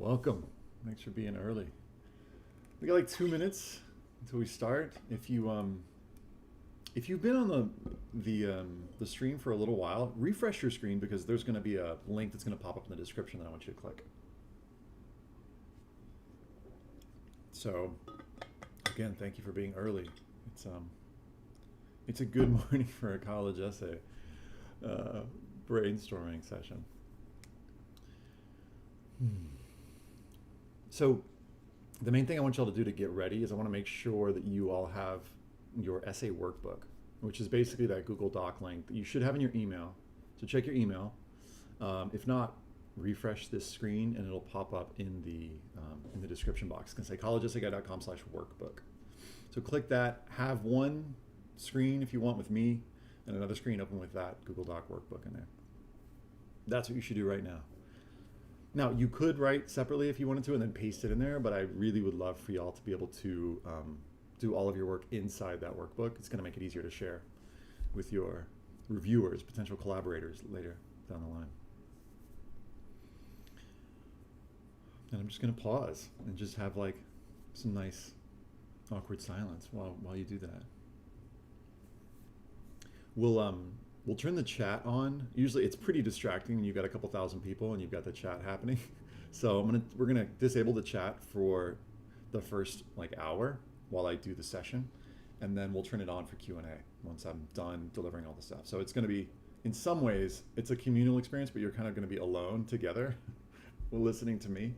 Welcome. Thanks for being early. We got like 2 minutes until we start. If you've been on the stream for a little while, refresh your screen because there's going to be a link that's going to pop up in the description that I want you to click. So, again, thank you for being early. It's a good morning for a college essay brainstorming session. So the main thing I want y'all to do to get ready is I want to make sure that you all have your essay workbook, which is basically that Google Doc link that you should have in your email. So check your email. If not, refresh this screen and it'll pop up in the description box. It's going to say collegeessayguy.com/workbook. So click that. Have one screen if you want with me and another screen open with that Google Doc workbook in there. That's what you should do right now. Now, you could write separately if you wanted to and then paste it in there, but I really would love for y'all to be able to do all of your work inside that workbook. It's going to make it easier to share with your reviewers, potential collaborators later down the line. And I'm just going to pause and just have like some nice awkward silence while you do that. We'll turn the chat on. Usually it's pretty distracting when you've got a couple thousand people and you've got the chat happening. So we're gonna disable the chat for the first like hour while I do the session, and then we'll turn it on for Q&A once I'm done delivering all the stuff. So it's gonna be, in some ways, it's a communal experience, but you're kind of gonna be alone together listening to me.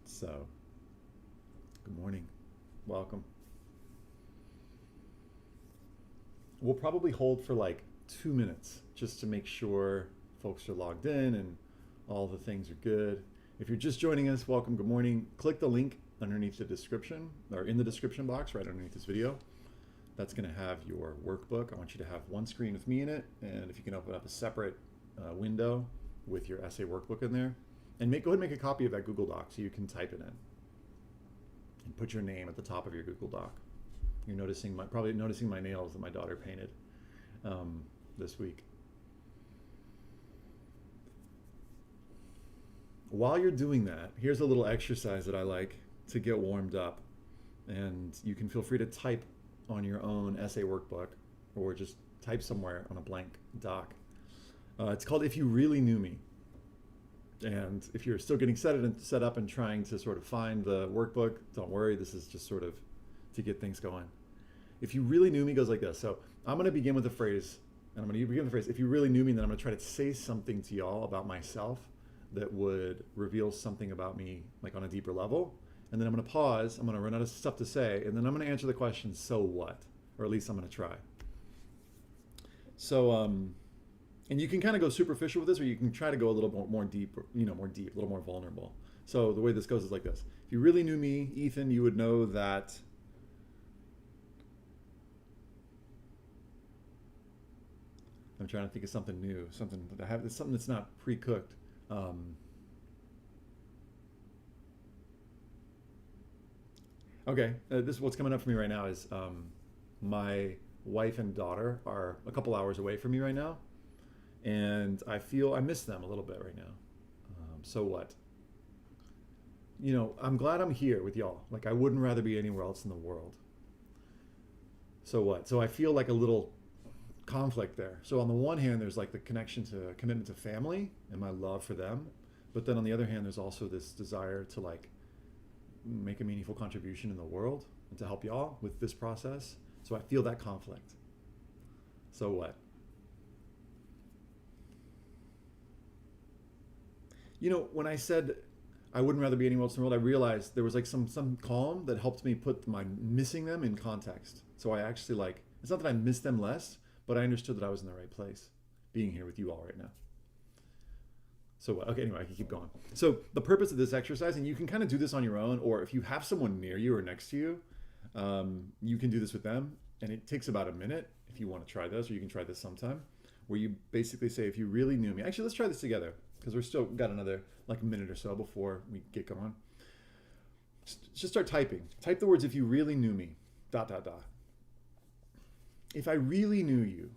So good morning, welcome. We'll probably hold for like 2 minutes just to make sure folks are logged in and all the things are good. If you're just joining us, welcome, good morning. Click the link underneath the description or in the description box right underneath this video. That's gonna have your workbook. I want you to have one screen with me in it, and if you can open up a separate window with your essay workbook in there, and go ahead and make a copy of that Google Doc so you can type it in. And put your name at the top of your Google Doc. You're probably noticing my nails that my daughter painted this week. While you're doing that, here's a little exercise that I like to get warmed up. And you can feel free to type on your own essay workbook or just type somewhere on a blank doc. It's called If You Really Knew Me. And if you're still getting set up and trying to sort of find the workbook, don't worry, this is just sort of to get things going. If you really knew me goes like this. So I'm going to begin with a phrase, and I'm going to begin with the phrase, if you really knew me, then I'm going to try to say something to y'all about myself that would reveal something about me like on a deeper level. And then I'm going to pause, I'm going to run out of stuff to say, and then I'm going to answer the question, so what? Or at least I'm going to try. So, and you can kind of go superficial with this, or you can try to go a little more deep, a little more vulnerable. So the way this goes is like this. If you really knew me, Ethan, you would know that I'm trying to think of something new, something that's not pre-cooked. Okay, this is what's coming up for me right now is my wife and daughter are a couple hours away from me right now, and I miss them a little bit right now. So what? I'm glad I'm here with y'all. Like, I wouldn't rather be anywhere else in the world. So what? So I feel like a little conflict there. So on the one hand, there's like the commitment to family and my love for them. But then on the other hand, there's also this desire to like make a meaningful contribution in the world and to help y'all with this process. So I feel that conflict. So what? When I said I wouldn't rather be anywhere else in the world, I realized there was like some calm that helped me put my missing them in context. So I actually it's not that I miss them less, but I understood that I was in the right place, being here with you all right now. So, okay, anyway, I can keep going. So the purpose of this exercise, and you can kind of do this on your own, or if you have someone near you or next to you, you can do this with them. And it takes about a minute if you want to try this, or you can try this sometime, where you basically say, if you really knew me. Actually, let's try this together, because we're still got another like minute or so before we get going. Just start typing. Type the words, if you really knew me, ... If I really knew you,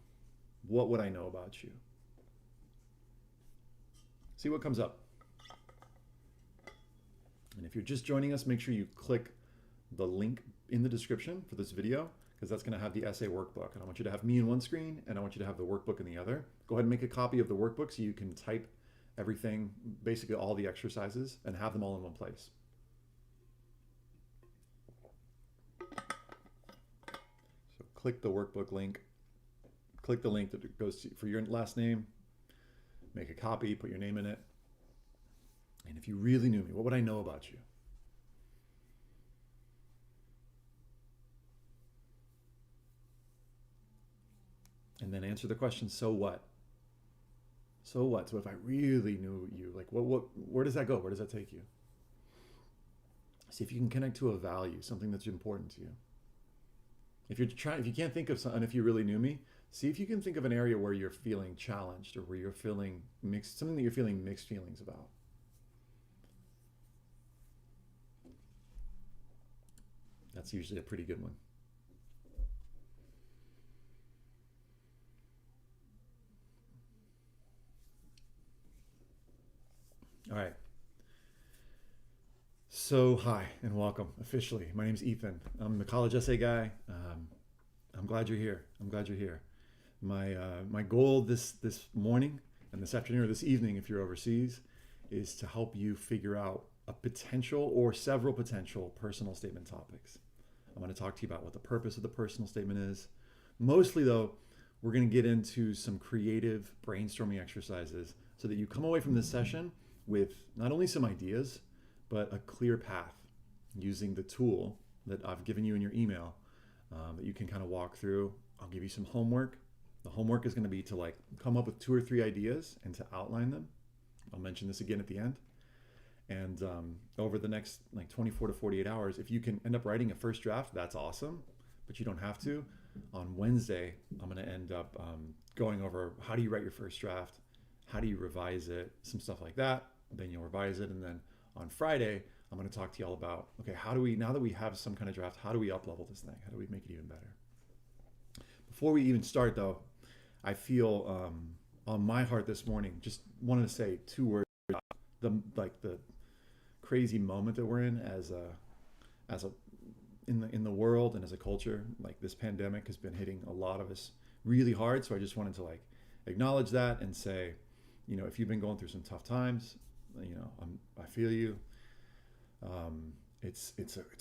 what would I know about you? See what comes up. And if you're just joining us, make sure you click the link in the description for this video, because that's going to have the essay workbook. And I want you to have me in one screen, and I want you to have the workbook in the other. Go ahead and make a copy of the workbook so you can type everything, basically all the exercises, and have them all in one place. So click the workbook link. Click the link that goes to, for your last name. Make a copy, put your name in it. And if you really knew me, what would I know about you? And then answer the question, so what? So what? So if I really knew you, like where does that go? Where does that take you? See if you can connect to a value, something that's important to you. If you can't think of something, if you really knew me, see if you can think of an area where you're feeling challenged or where you're feeling mixed, something that you're feeling mixed feelings about. That's usually a pretty good one. All right. So hi and welcome officially. My name's Ethan. I'm the college essay guy. I'm glad you're here. I'm glad you're here. My goal this morning and this afternoon or this evening, if you're overseas, is to help you figure out a potential or several potential personal statement topics. I'm going to talk to you about what the purpose of the personal statement is. Mostly though, we're going to get into some creative brainstorming exercises so that you come away from this session with not only some ideas, but a clear path using the tool that I've given you in your email that you can kind of walk through. I'll give you some homework. The homework is going to be to like come up with 2 or 3 ideas and to outline them. I'll mention this again at the end. And over the next like 24 to 48 hours, if you can end up writing a first draft, that's awesome, but you don't have to. On Wednesday, I'm going to end up going over how do you write your first draft, how do you revise it, some stuff like that. Then you'll revise it, and then on Friday, I'm going to talk to you all about, okay, how do we, now that we have some kind of draft, how do we up-level this thing? How do we make it even better? Before we even start though, I feel on my heart this morning, just wanted to say 2 words about the crazy moment that we're in in the world and as a culture. Like this pandemic has been hitting a lot of us really hard. So I just wanted to like acknowledge that and say, you know, if you've been going through some tough times, you know, I feel you. It's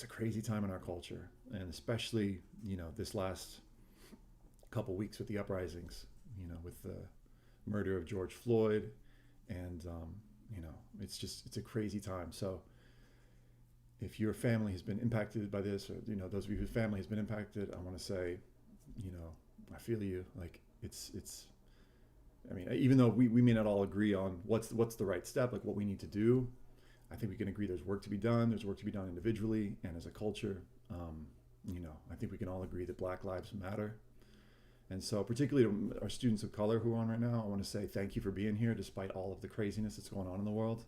a crazy time in our culture, and especially, you know, this last couple weeks with the uprisings, you know, with the murder of George Floyd, and you know, it's a crazy time. So if your family has been impacted by this, or you know, those of you whose family has been impacted, I want to say, you know, I feel you. Like it's I mean, even though we may not all agree on what's the right step, like what we need to do, I think we can agree there's work to be done. There's work to be done individually and as a culture. You know, I think we can all agree that Black lives matter. And so particularly to our students of color who are on right now, I want to say thank you for being here despite all of the craziness that's going on in the world.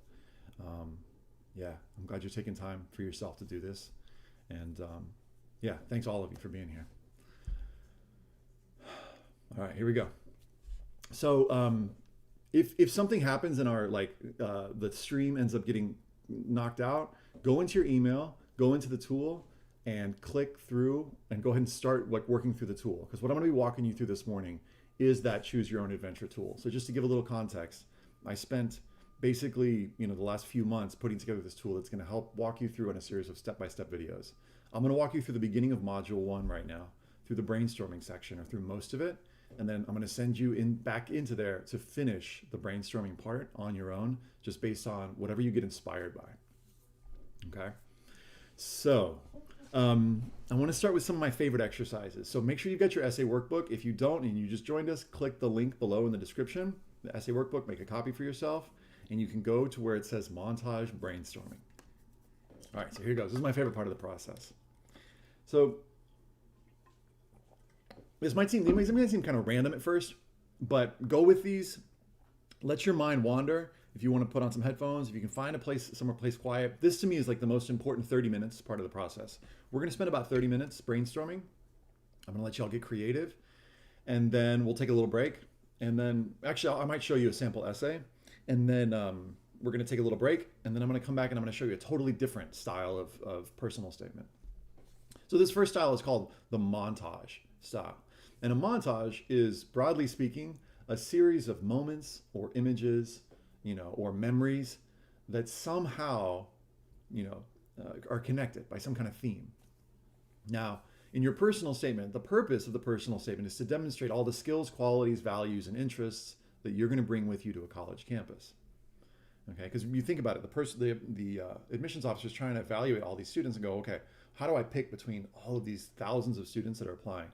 Yeah, I'm glad you're taking time for yourself to do this. And yeah, thanks all of you for being here. All right, here we go. So if something happens in our the stream ends up getting knocked out, go into your email, go into the tool, and click through and go ahead and start like working through the tool. Because what I'm going to be walking you through this morning is that choose your own adventure tool. So just to give a little context, I spent basically, you know, the last few months putting together this tool that's going to help walk you through in a series of step-by-step videos. I'm going to walk you through the beginning of module 1 right now, through the brainstorming section or through most of it. And then I'm going to send you back into there to finish the brainstorming part on your own, just based on whatever you get inspired by. Okay. So I want to start with some of my favorite exercises. So make sure you've got your essay workbook. If you don't and you just joined us, click the link below in the description, the essay workbook, make a copy for yourself, and you can go to where it says montage brainstorming. All right, so here goes. This is my favorite part of the process. So this might seem kind of random at first, but go with these. Let your mind wander. If you want to put on some headphones, if you can find a place, somewhere quiet. This to me is like the most important 30 minutes part of the process. We're going to spend about 30 minutes brainstorming. I'm going to let y'all get creative, and then we'll take a little break. And then actually I might show you a sample essay, and then we're going to take a little break, and then I'm going to come back and I'm going to show you a totally different style of personal statement. So this first style is called the montage style. And a montage is, broadly speaking, a series of moments or images, or memories that somehow, are connected by some kind of theme. Now, in your personal statement, the purpose of the personal statement is to demonstrate all the skills, qualities, values, and interests that you're going to bring with you to a college campus. Okay, because you think about it, the admissions officer is trying to evaluate all these students and go, okay, how do I pick between all of these thousands of students that are applying?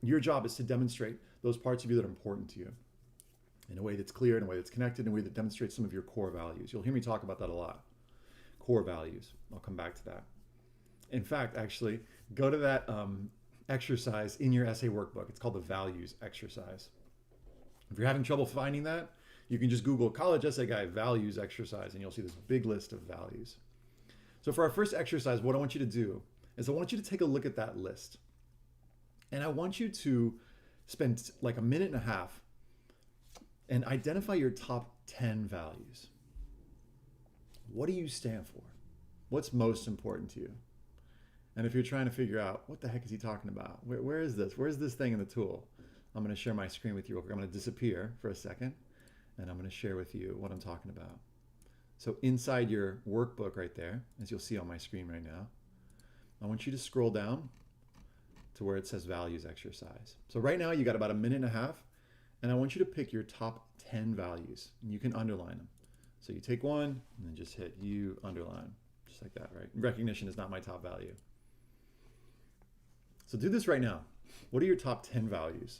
Your job is to demonstrate those parts of you that are important to you in a way that's clear, in a way that's connected, in a way that demonstrates some of your core values. You'll hear me talk about that a lot. Core values. I'll come back to that. In fact, actually, go to that exercise in your essay workbook. It's called the values exercise. If you're having trouble finding that, you can just Google college essay guy values exercise and you'll see this big list of values. So for our first exercise, what I want you to do is I want you to take a look at that list. And I want you to spend like a minute and a half and identify your top 10 values. What do you stand for? What's most important to you? And if you're trying to figure out what the heck is he talking about? Where is this? Where's this thing in the tool? I'm going to share my screen with you real quick. I'm going to disappear for a second and I'm going to share with you what I'm talking about. So inside your workbook right there, as you'll see on my screen right now, I want you to scroll down to where it says values exercise. So right now you got about a minute and a half and I want you to pick your top 10 values and you can underline them. So you take one and then just hit you underline, just like that, right? Recognition is not my top value. So do this right now. What are your top 10 values?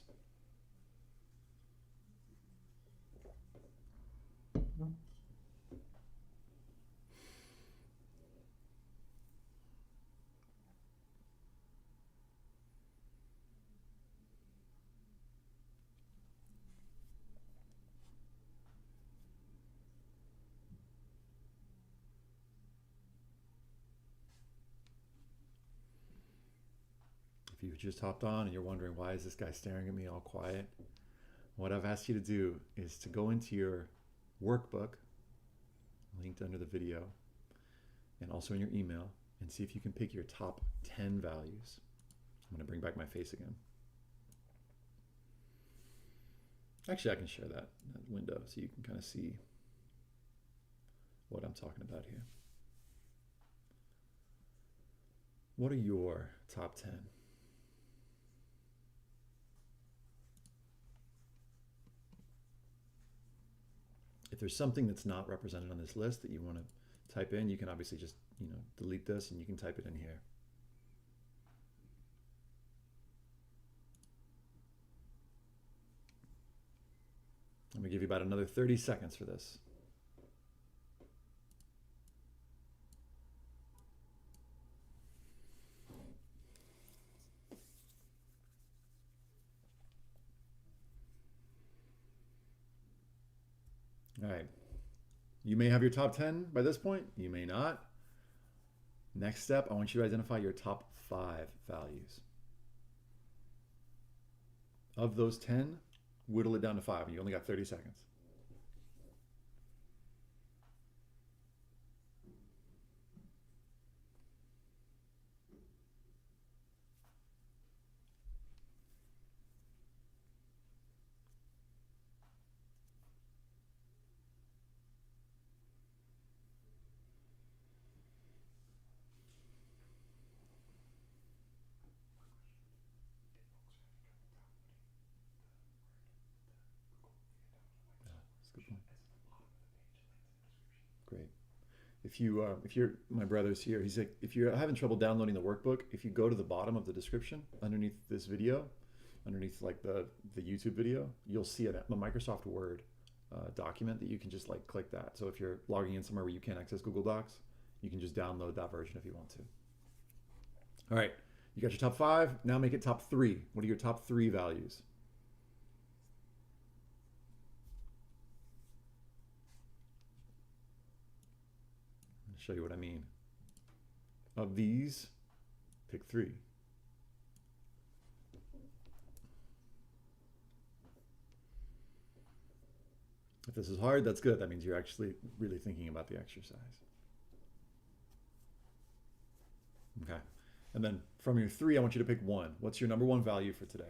If you just hopped on and you're wondering why is this guy staring at me all quiet, what I've asked you to do is to go into your workbook, linked under the video, and also in your email, and see if you can pick your top 10 values. I'm going to bring back my face again. Actually, I can share that window so you can kind of see what I'm talking about here. What are your top 10? If there's something that's not represented on this list that you want to type in, you can obviously just, delete this and you can type it in here. I'm going to give you about another 30 seconds for this. All right. You may have your top 10 by this point. You may not. Next step, I want you to identify your top 5 values. Of those 10, whittle it down to 5. You only got 30 seconds. Great. If you're my brother's here, he's like, if you're having trouble downloading the workbook, if you go to the bottom of the description underneath this video, underneath like the YouTube video, you'll see a Microsoft Word document that you can just like click that. So if you're logging in somewhere where you can't access Google Docs, you can just download that version if you want to. All right, you got your top 5. Now make it top 3. What are your top 3 values? Show you what I mean. Of these, pick 3. If this is hard, that's good. That means you're actually really thinking about the exercise. Okay. And then from your three, I want you to pick one. What's your number one value for today?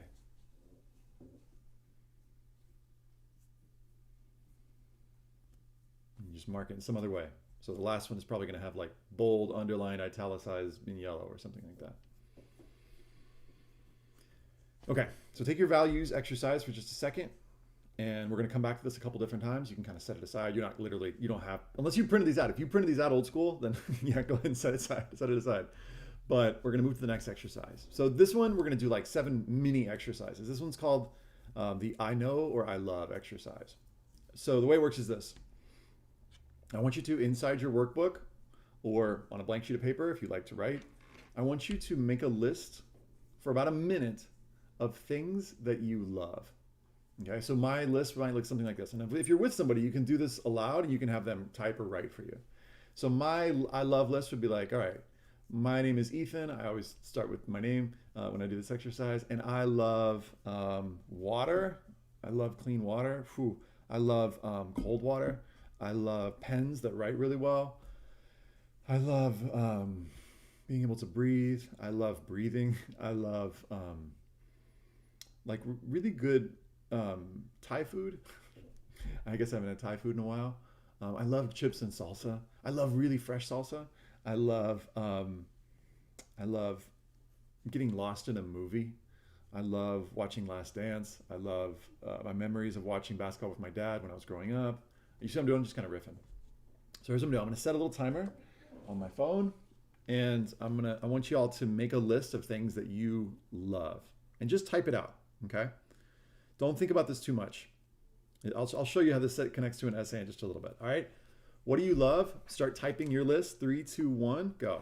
You just mark it in some other way. So the last one is probably going to have like bold, underlined, italicized in yellow or something like that. Okay, so take your values exercise for just a second, and we're going to come back to this a couple different times. You can kind of set it aside. You're not literally, you don't have, unless you printed these out. If you printed these out old school, then yeah, go ahead and set it aside. But we're going to move to the next exercise. So this one, we're going to do like 7 mini exercises. This one's called the I know or I love exercise. So the way it works is this. I want you to, inside your workbook or on a blank sheet of paper, if you like to write, I want you to make a list for about a minute of things that you love. Okay, so my list might look something like this. And if you're with somebody, you can do this aloud and you can have them type or write for you. So my I love list would be like, all right, my name is Ethan. I always start with my name when I do this exercise. And I love water. I love clean water. Whew. I love cold water. I love pens that write really well. I love being able to breathe. I love breathing. I love like really good Thai food. I guess I haven't had Thai food in a while. I love chips and salsa. I love really fresh salsa. I love getting lost in a movie. I love watching Last Dance. I love my memories of watching basketball with my dad when I was growing up. You see what I'm doing? Just kind of riffing. So here's what I'm doing. I'm going to set a little timer on my phone, and I want you all to make a list of things that you love, and just type it out. Okay? Don't think about this too much. I'll show you how this connects to an essay in just a little bit. All right? What do you love? Start typing your list. 3, 2, 1, go.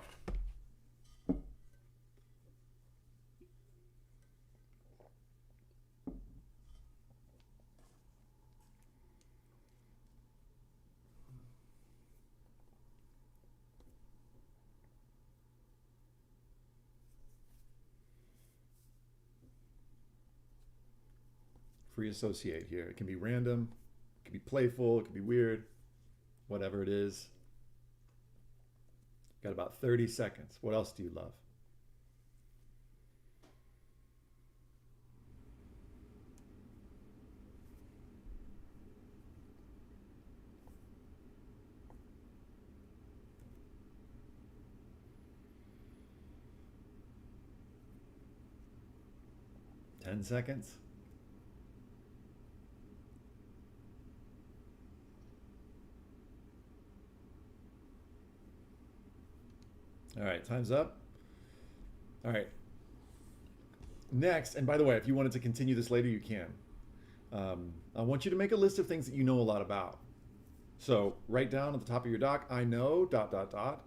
Free associate here. It can be random, it can be playful, it can be weird, whatever it is. Got about 30 seconds. What else do you love? Ten seconds. All right, time's up. All right. Next, and by the way, if you wanted to continue this later, you can. I want you to make a list of things that you know a lot about. So write down at the top of your doc, I know, dot, dot, dot.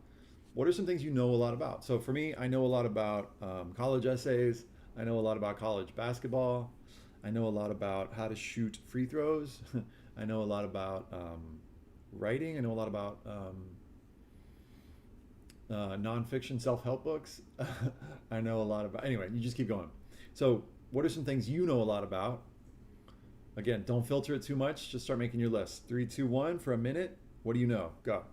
What are some things you know a lot about? So for me, I know a lot about college essays. I know a lot about college basketball. I know a lot about how to shoot free throws. I know a lot about writing. I know a lot about nonfiction self-help books. I know a lot about, anyway, you just keep going. So what are some things you know a lot about? Again, don't filter it too much. Just start making your list. 3, 2, 1 for a minute. What do you know? Go.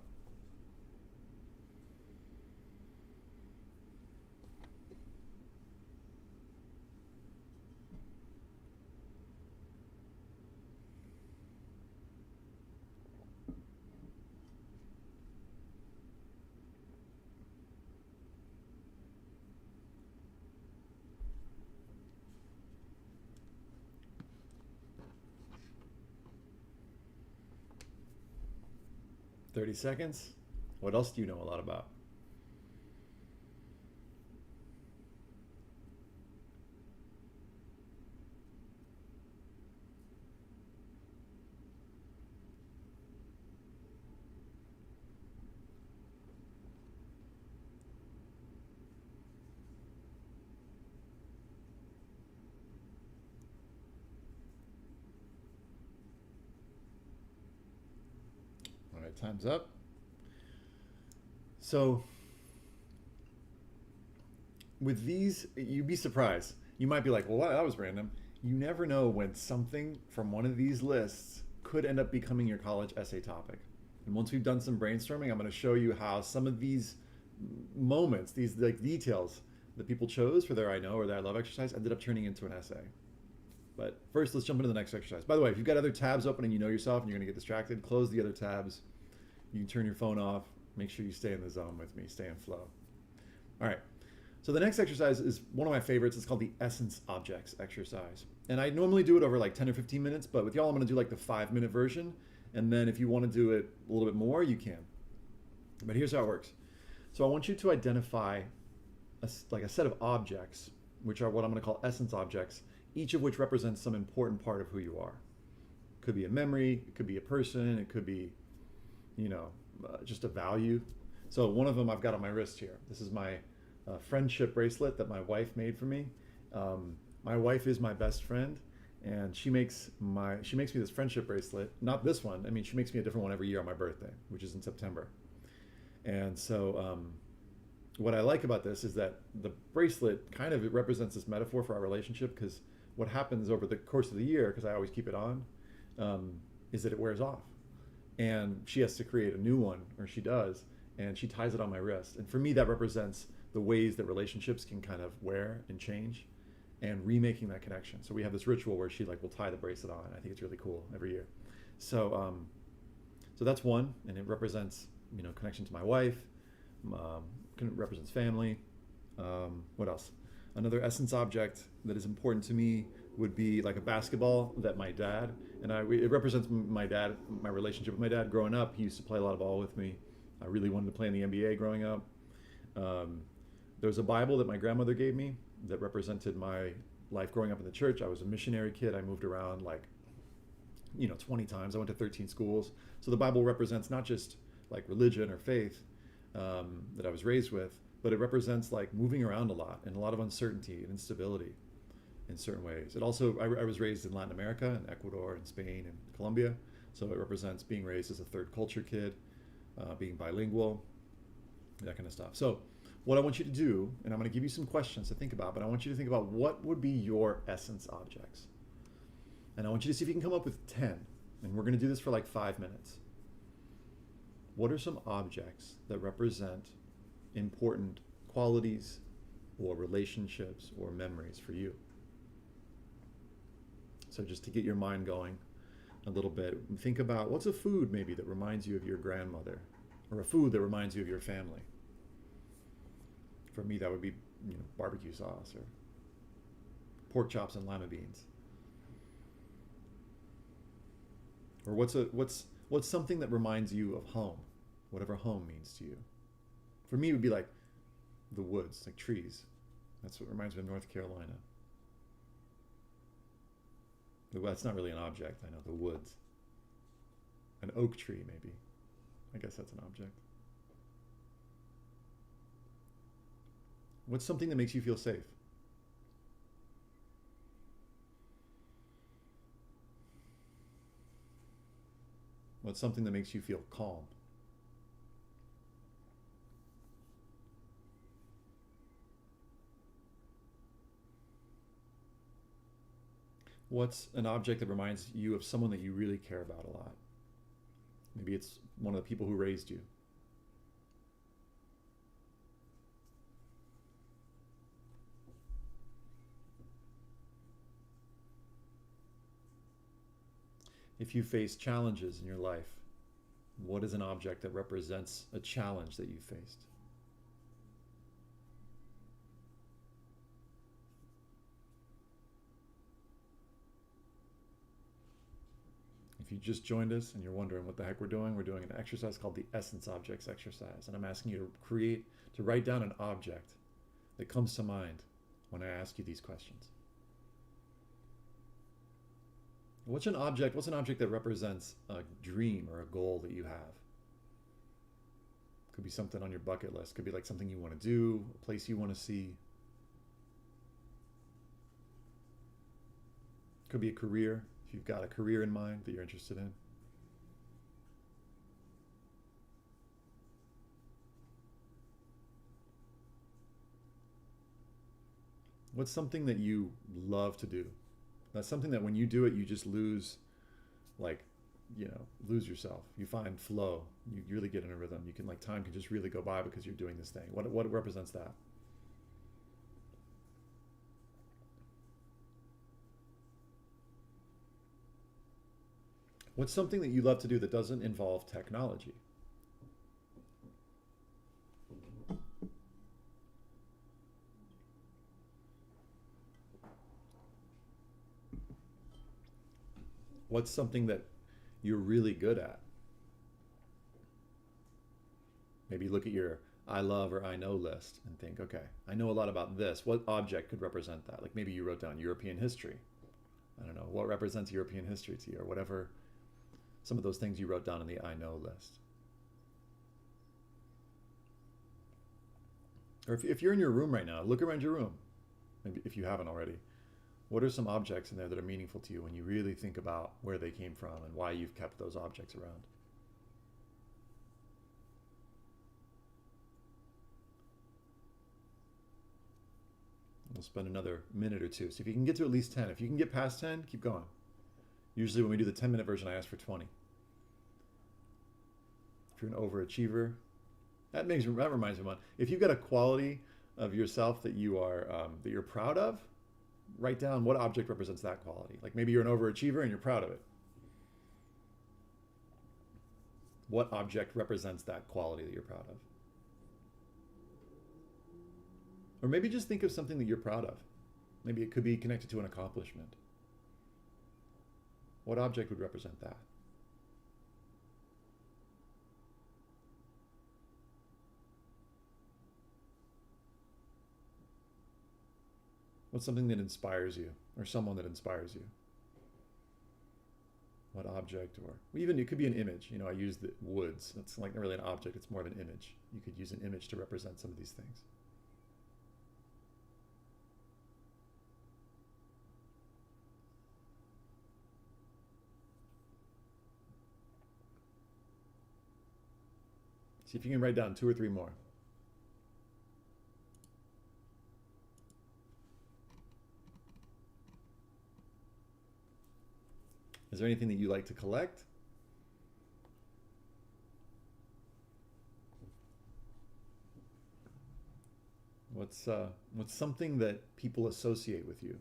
Thirty seconds. What else do you know a lot about? All right, time's up. So with these, you'd be surprised. You might be like, well, that was random. You never know when something from one of these lists could end up becoming your college essay topic. And once we've done some brainstorming, I'm going to show you how some of these moments, these like details that people chose for their I know or their I love exercise ended up turning into an essay. But first, let's jump into the next exercise. By the way, if you've got other tabs open and you know yourself and you're going to get distracted, close the other tabs. You can turn your phone off. Make sure you stay in the zone with me, stay in flow. All right. So the next exercise is one of my favorites. It's called the essence objects exercise. And I normally do it over like 10 or 15 minutes, but with y'all, I'm going to do like the 5-minute version. And then if you want to do it a little bit more, you can. But here's how it works. So I want you to identify a set of objects, which are what I'm going to call essence objects, each of which represents some important part of who you are. It could be a memory, it could be a person, it could be, just a value. So one of them I've got on my wrist here. This is my friendship bracelet that my wife made for me. My wife is my best friend, and she makes me this friendship bracelet. Not this one. I mean, she makes me a different one every year on my birthday, which is in September. And so what I like about this is that the bracelet kind of, it represents this metaphor for our relationship, because what happens over the course of the year, because I always keep it on, is that it wears off. And she has to create a new one, or she does, and she ties it on my wrist. And for me, that represents the ways that relationships can kind of wear and change, and remaking that connection. So we have this ritual where she will tie the bracelet on. I think it's really cool every year. So so that's one, and it represents connection to my wife. Represents family. What else? Another essence object that is important to me would be like a basketball that my dad and it represents my dad, my relationship with my dad. Growing up, he used to play a lot of ball with me. I really wanted to play in the NBA growing up. There was a Bible that my grandmother gave me that represented my life growing up in the church. I was a missionary kid. I moved around 20 times. I went to 13 schools. So the Bible represents not just like religion or faith that I was raised with, but it represents like moving around a lot and a lot of uncertainty and instability in certain ways. It also, I was raised in Latin America, in Ecuador and Spain and Colombia. So it represents being raised as a third culture kid, being bilingual, that kind of stuff. So what I want you to do, and I'm going to give you some questions to think about, but I want you to think about what would be your essence objects. And I want you to see if you can come up with 10. And we're going to do this for like 5 minutes. What are some objects that represent important qualities or relationships or memories for you? So just to get your mind going a little bit, think about what's a food maybe that reminds you of your grandmother, or a food that reminds you of your family. For me, that would be barbecue sauce or pork chops and lima beans. Or what's something that reminds you of home, whatever home means to you. For me, it would be like the woods, like trees. That's what reminds me of North Carolina. That's not really an object, I know, the woods. An oak tree, maybe. I guess that's an object. What's something that makes you feel safe? What's something that makes you feel calm? What's an object that reminds you of someone that you really care about a lot? Maybe it's one of the people who raised you. If you face challenges in your life, what is an object that represents a challenge that you faced? If you just joined us and you're wondering what the heck we're doing an exercise called the essence objects exercise. And I'm asking you to write down an object that comes to mind when I ask you these questions. What's an object that represents a dream or a goal that you have? Could be something on your bucket list. Could be like something you want to do, a place you want to see. Could be a career, if you've got a career in mind that you're interested in. What's something that you love to do? That's something that when you do it, you just lose like lose yourself. You find flow. You really get in a rhythm. You can time can just really go by because you're doing this thing. What represents that? What's something that you love to do that doesn't involve technology? What's something that you're really good at? Maybe look at your I love or I know list and think, okay, I know a lot about this. What object could represent that? Like maybe you wrote down European history. I don't know, what represents European history to you, or whatever, some of those things you wrote down in the I know list. Or if you're in your room right now, look around your room, maybe if you haven't already. What are some objects in there that are meaningful to you when you really think about where they came from and why you've kept those objects around? We'll spend another minute or two. So if you can get to at least 10, if you can get past 10, keep going. Usually when we do the 10-minute version, I ask for 20. If you're an overachiever, that reminds me of one. If you've got a quality of yourself that you're proud of, write down what object represents that quality. Like maybe you're an overachiever and you're proud of it. What object represents that quality that you're proud of? Or maybe just think of something that you're proud of. Maybe it could be connected to an accomplishment. What object would represent that? What's something that inspires you, or someone that inspires you? What object, or even it could be an image. I use the woods. It's like not really an object, it's more of an image. You could use an image to represent some of these things. See if you can write down 2 or 3 more. Is there anything that you like to collect? What's something that people associate with you?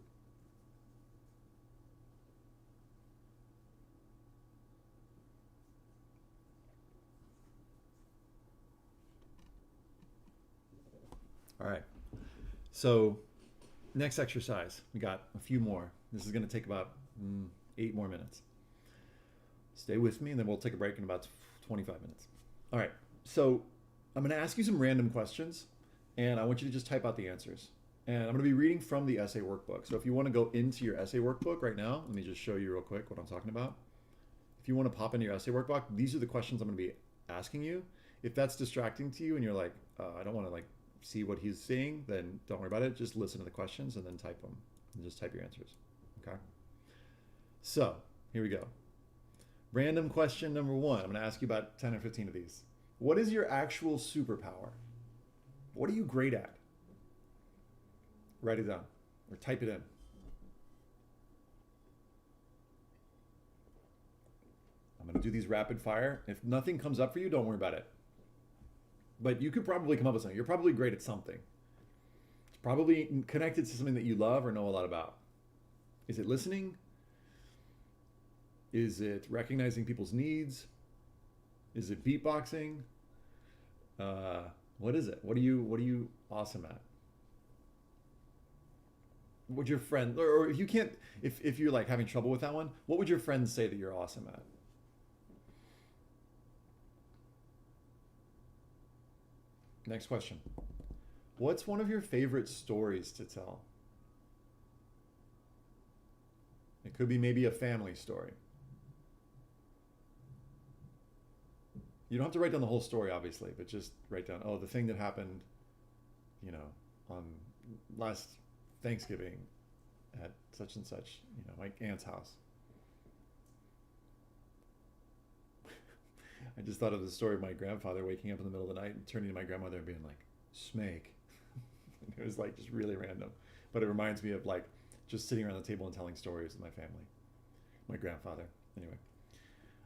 All right. So next exercise, we got a few more. This is going to take about 8 more minutes. Stay with me, and then we'll take a break in about 25 minutes. All right. So I'm going to ask you some random questions, and I want you to just type out the answers. And I'm going to be reading from the essay workbook. So if you want to go into your essay workbook right now, let me just show you real quick what I'm talking about. If you want to pop into your essay workbook, these are the questions I'm going to be asking you. If that's distracting to you and you're like, I don't want to see what he's saying, then don't worry about it. Just listen to the questions and then type them. And just type your answers. Okay? So, here we go. Random question number 1. I'm going to ask you about 10 or 15 of these. What is your actual superpower? What are you great at? Write it down or type it in. I'm going to do these rapid fire. If nothing comes up for you, don't worry about it. But you could probably come up with something. You're probably great at something. It's probably connected to something that you love or know a lot about. Is it listening? Is it recognizing people's needs? Is it beatboxing? What is it? What are you awesome at? Would your friend, or if you can't, if you're having trouble with that one, what would your friends say that you're awesome at? Next question. What's one of your favorite stories to tell? It could be maybe a family story. You don't have to write down the whole story, obviously, but just write down, the thing that happened, on last Thanksgiving at such and such, my aunt's house. I just thought of the story of my grandfather waking up in the middle of the night and turning to my grandmother and being like, "Smake." It was just really random. But it reminds me of just sitting around the table and telling stories with my family. My grandfather. Anyway.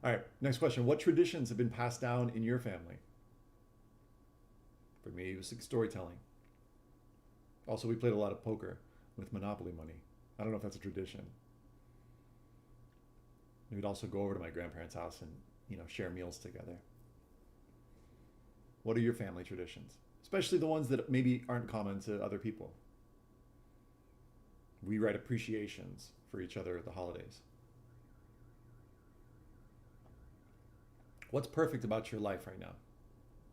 All right, next question. What traditions have been passed down in your family? For me, it was like storytelling. Also, we played a lot of poker with Monopoly money. I don't know if that's a tradition. We'd also go over to my grandparents' house and, share meals together. What are your family traditions? Especially the ones that maybe aren't common to other people. We write appreciations for each other at the holidays. What's perfect about your life right now?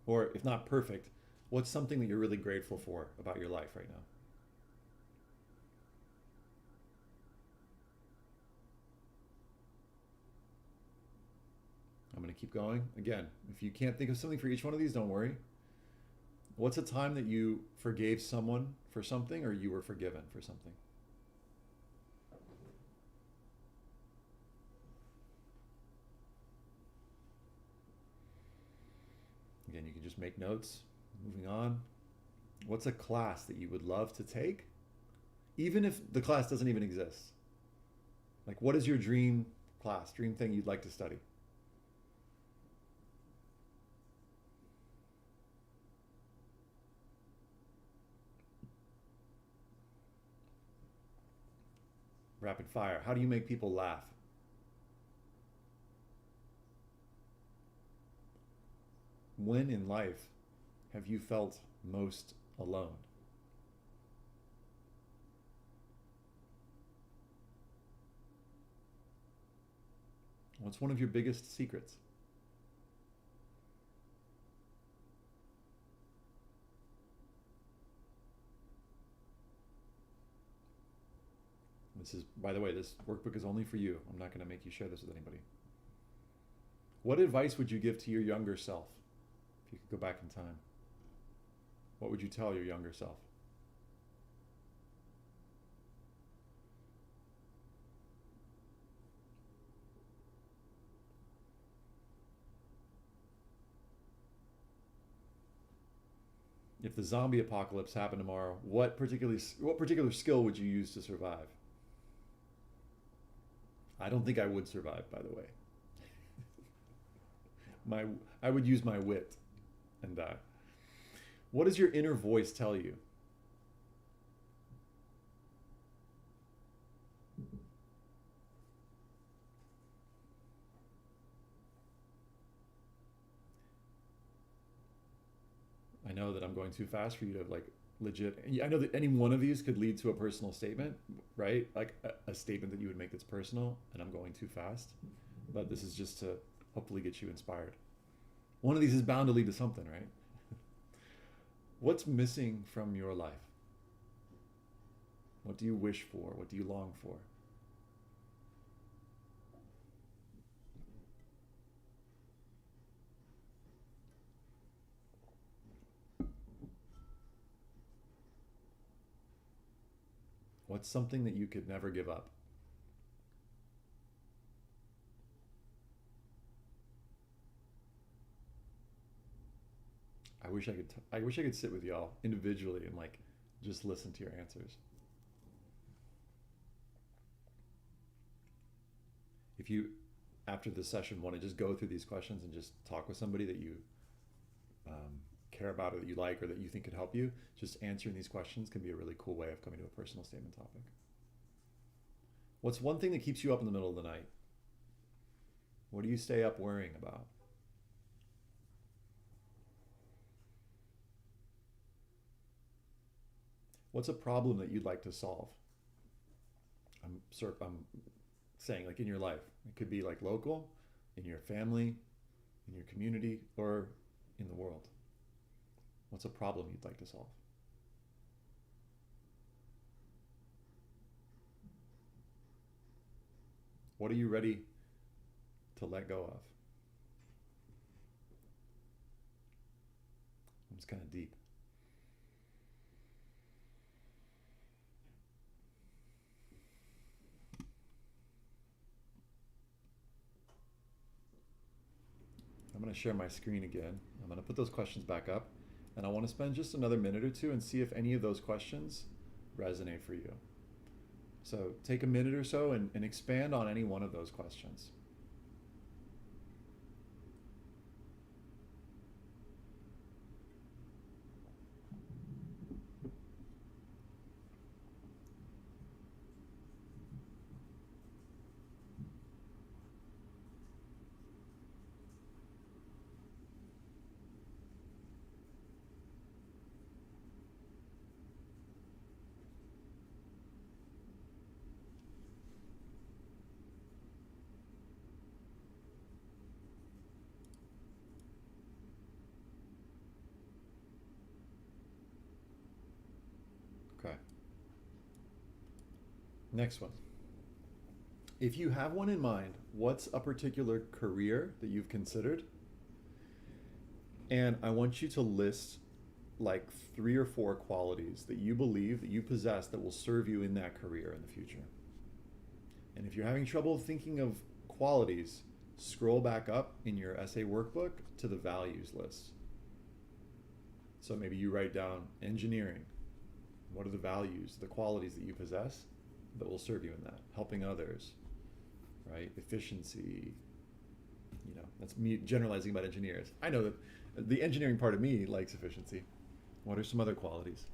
Or if not perfect, what's something that you're really grateful for about your life right now? I'm going to keep going. Again, if you can't think of something for each one of these, don't worry. What's a time that you forgave someone for something or you were forgiven for something? Again, you can just make notes. Moving on. What's a class that you would love to take, even if the class doesn't even exist? Like, what is your dream class, dream thing you'd like to study? Rapid fire. How do you make people laugh? When in life have you felt most alone? What's one of your biggest secrets? This is, by the way, this workbook is only for you. I'm not going to make you share this with anybody. What advice would you give to your younger self if you could go back in time? What would you tell your younger self? If the zombie apocalypse happened tomorrow, what particular skill would you use to survive? I don't think I would survive, by the way. I would use my wit and die. What does your inner voice tell you? I know that I'm going too fast for you to like legit. I know that any one of these could lead to a personal statement, right? Like a statement that you would make that's personal, and I'm going too fast. But this is just to hopefully get you inspired. One of these is bound to lead to something, right? What's missing from your life? What do you wish for? What do you long for? What's something that you could never give up? I wish I could sit with y'all individually and like just listen to your answers. If you, after this session, want to just go through these questions and just talk with somebody that you care about or that you like or that you think could help you, just answering these questions can be a really cool way of coming to a personal statement topic. What's one thing that keeps you up in the middle of the night? What do you stay up worrying about? What's a problem that you'd like to solve? I'm saying like in your life. It could be like local, in your family, in your community, or in the world. What's a problem you'd like to solve? What are you ready to let go of? It's kind of deep. I'm going to share my screen again. I'm going to put those questions back up, and I want to spend just another minute or two and see if any of those questions resonate for you. So take a minute or so and expand on any one of those questions. Next one. If you have one in mind, what's a particular career that you've considered? And I want you to list like 3 or 4 qualities that you believe that you possess that will serve you in that career in the future. And if you're having trouble thinking of qualities, scroll back up in your essay workbook to the values list. So maybe you write down engineering. What are the values, the qualities that you possess that will serve you in that? Helping others, right? Efficiency. That's me generalizing about engineers. I know that the engineering part of me likes efficiency. What are some other qualities?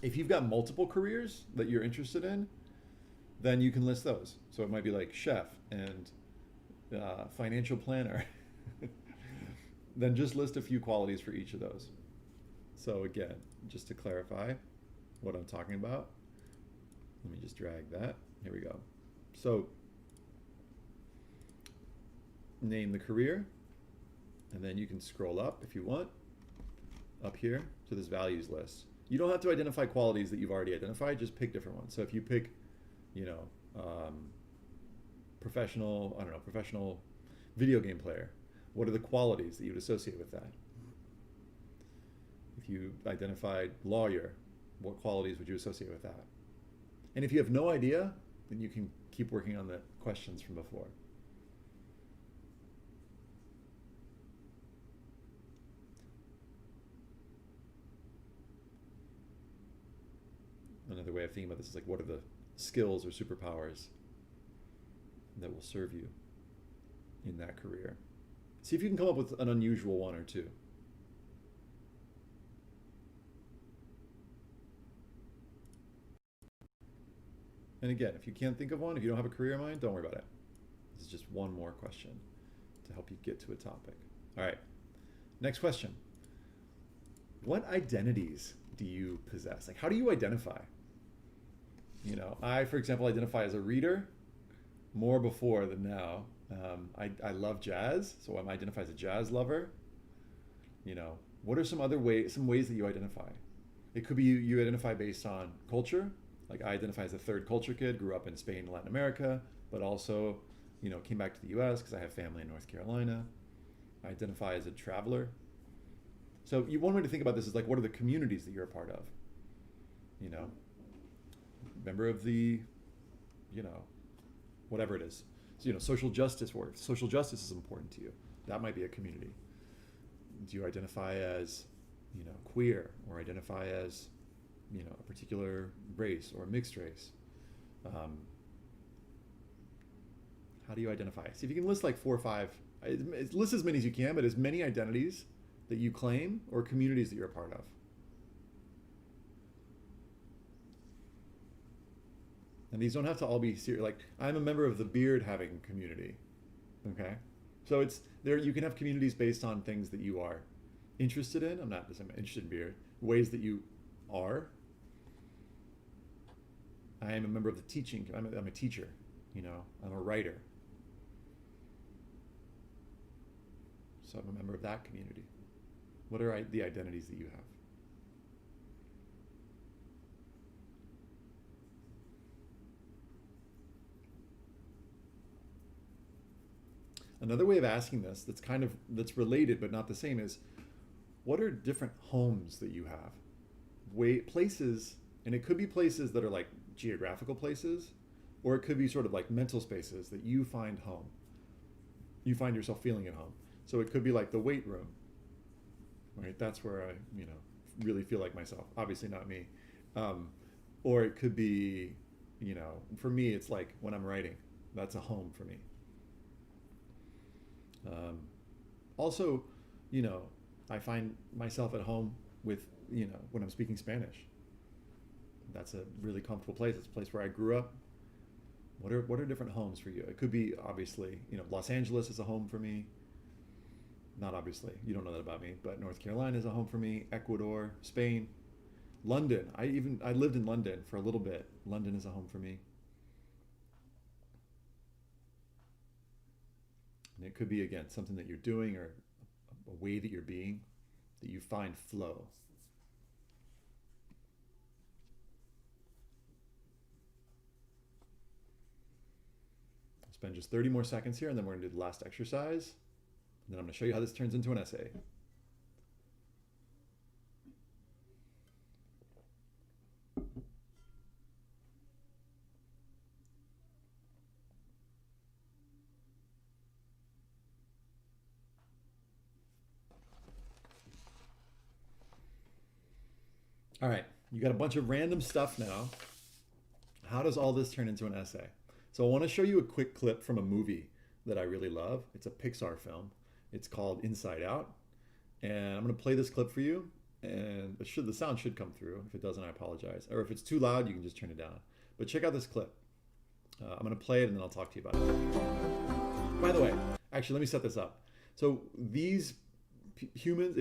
If you've got multiple careers that you're interested in, then you can list those. So it might be like chef and financial planner. Then just list a few qualities for each of those. So again, just to clarify what I'm talking about, let me just drag that. Here we go. So name the career, and then you can scroll up if you want, up here to this values list. You don't have to identify qualities that you've already identified, just pick different ones. So if you pick, professional video game player, what are the qualities that you would associate with that? If you identified lawyer, what qualities would you associate with that? And if you have no idea, then you can keep working on the questions from before. Another way of thinking about this is like, what are the skills or superpowers that will serve you in that career? See if you can come up with an unusual one or two. And again, if you can't think of one, if you don't have a career in mind, don't worry about it. This is just one more question to help you get to a topic. All right, next question. What identities do you possess? Like, how do you identify? I, for example, identify as a reader more before than now. I love jazz, so I identify as a jazz lover. What are some ways that you identify? It could be you identify based on culture. Like I identify as a third culture kid, grew up in Spain and Latin America, but also, came back to the US because I have family in North Carolina. I identify as a traveler. So one way to think about this is like, what are the communities that you're a part of? Member of the, whatever it is. So, social justice work. Social justice is important to you. That might be a community. Do you identify as, queer, or identify as, a particular race or mixed race? How do you identify? See if you can list like 4 or 5. List as many as you can, but as many identities that you claim or communities that you're a part of. And these don't have to all be serious. Like, I'm a member of the beard having community. Okay? So it's there. You can have communities based on things that you are interested in. I'm interested in beard. Ways that you are. I am a member of the teaching. I'm a teacher. I'm a writer. So I'm a member of that community. What are the identities that you have? Another way of asking this that's related but not the same is, what are different homes that you have? Places, and it could be places that are like geographical places, or it could be sort of like mental spaces that you find home. You find yourself feeling at home. So it could be like the weight room, right? That's where I, really feel like myself. Obviously not me. Or it could be, for me, it's like when I'm writing. That's a home for me. Also, I find myself at home with, when I'm speaking Spanish. That's a really comfortable place. It's a place where I grew up. What are different homes for you? It could be, obviously, Los Angeles is a home for me. Not obviously, you don't know that about me, but North Carolina is a home for me. Ecuador, Spain, London. I lived in London for a little bit. London is a home for me. And it could be, again, something that you're doing or a way that you're being that you find flow. spend just 30 more seconds here, and then we're gonna do the last exercise. And then I'm gonna show you how this turns into an essay. All right, you got a bunch of random stuff now. How does all this turn into an essay? So I want to show you a quick clip from a movie that I really love. It's a Pixar film. It's called Inside Out. And I'm going to play this clip for you. And the sound should come through. If it doesn't, I apologize. Or if it's too loud, you can just turn it down. But check out this clip. I'm going to play it and then I'll talk to you about it. By the way, actually, let me set this up. So these humans,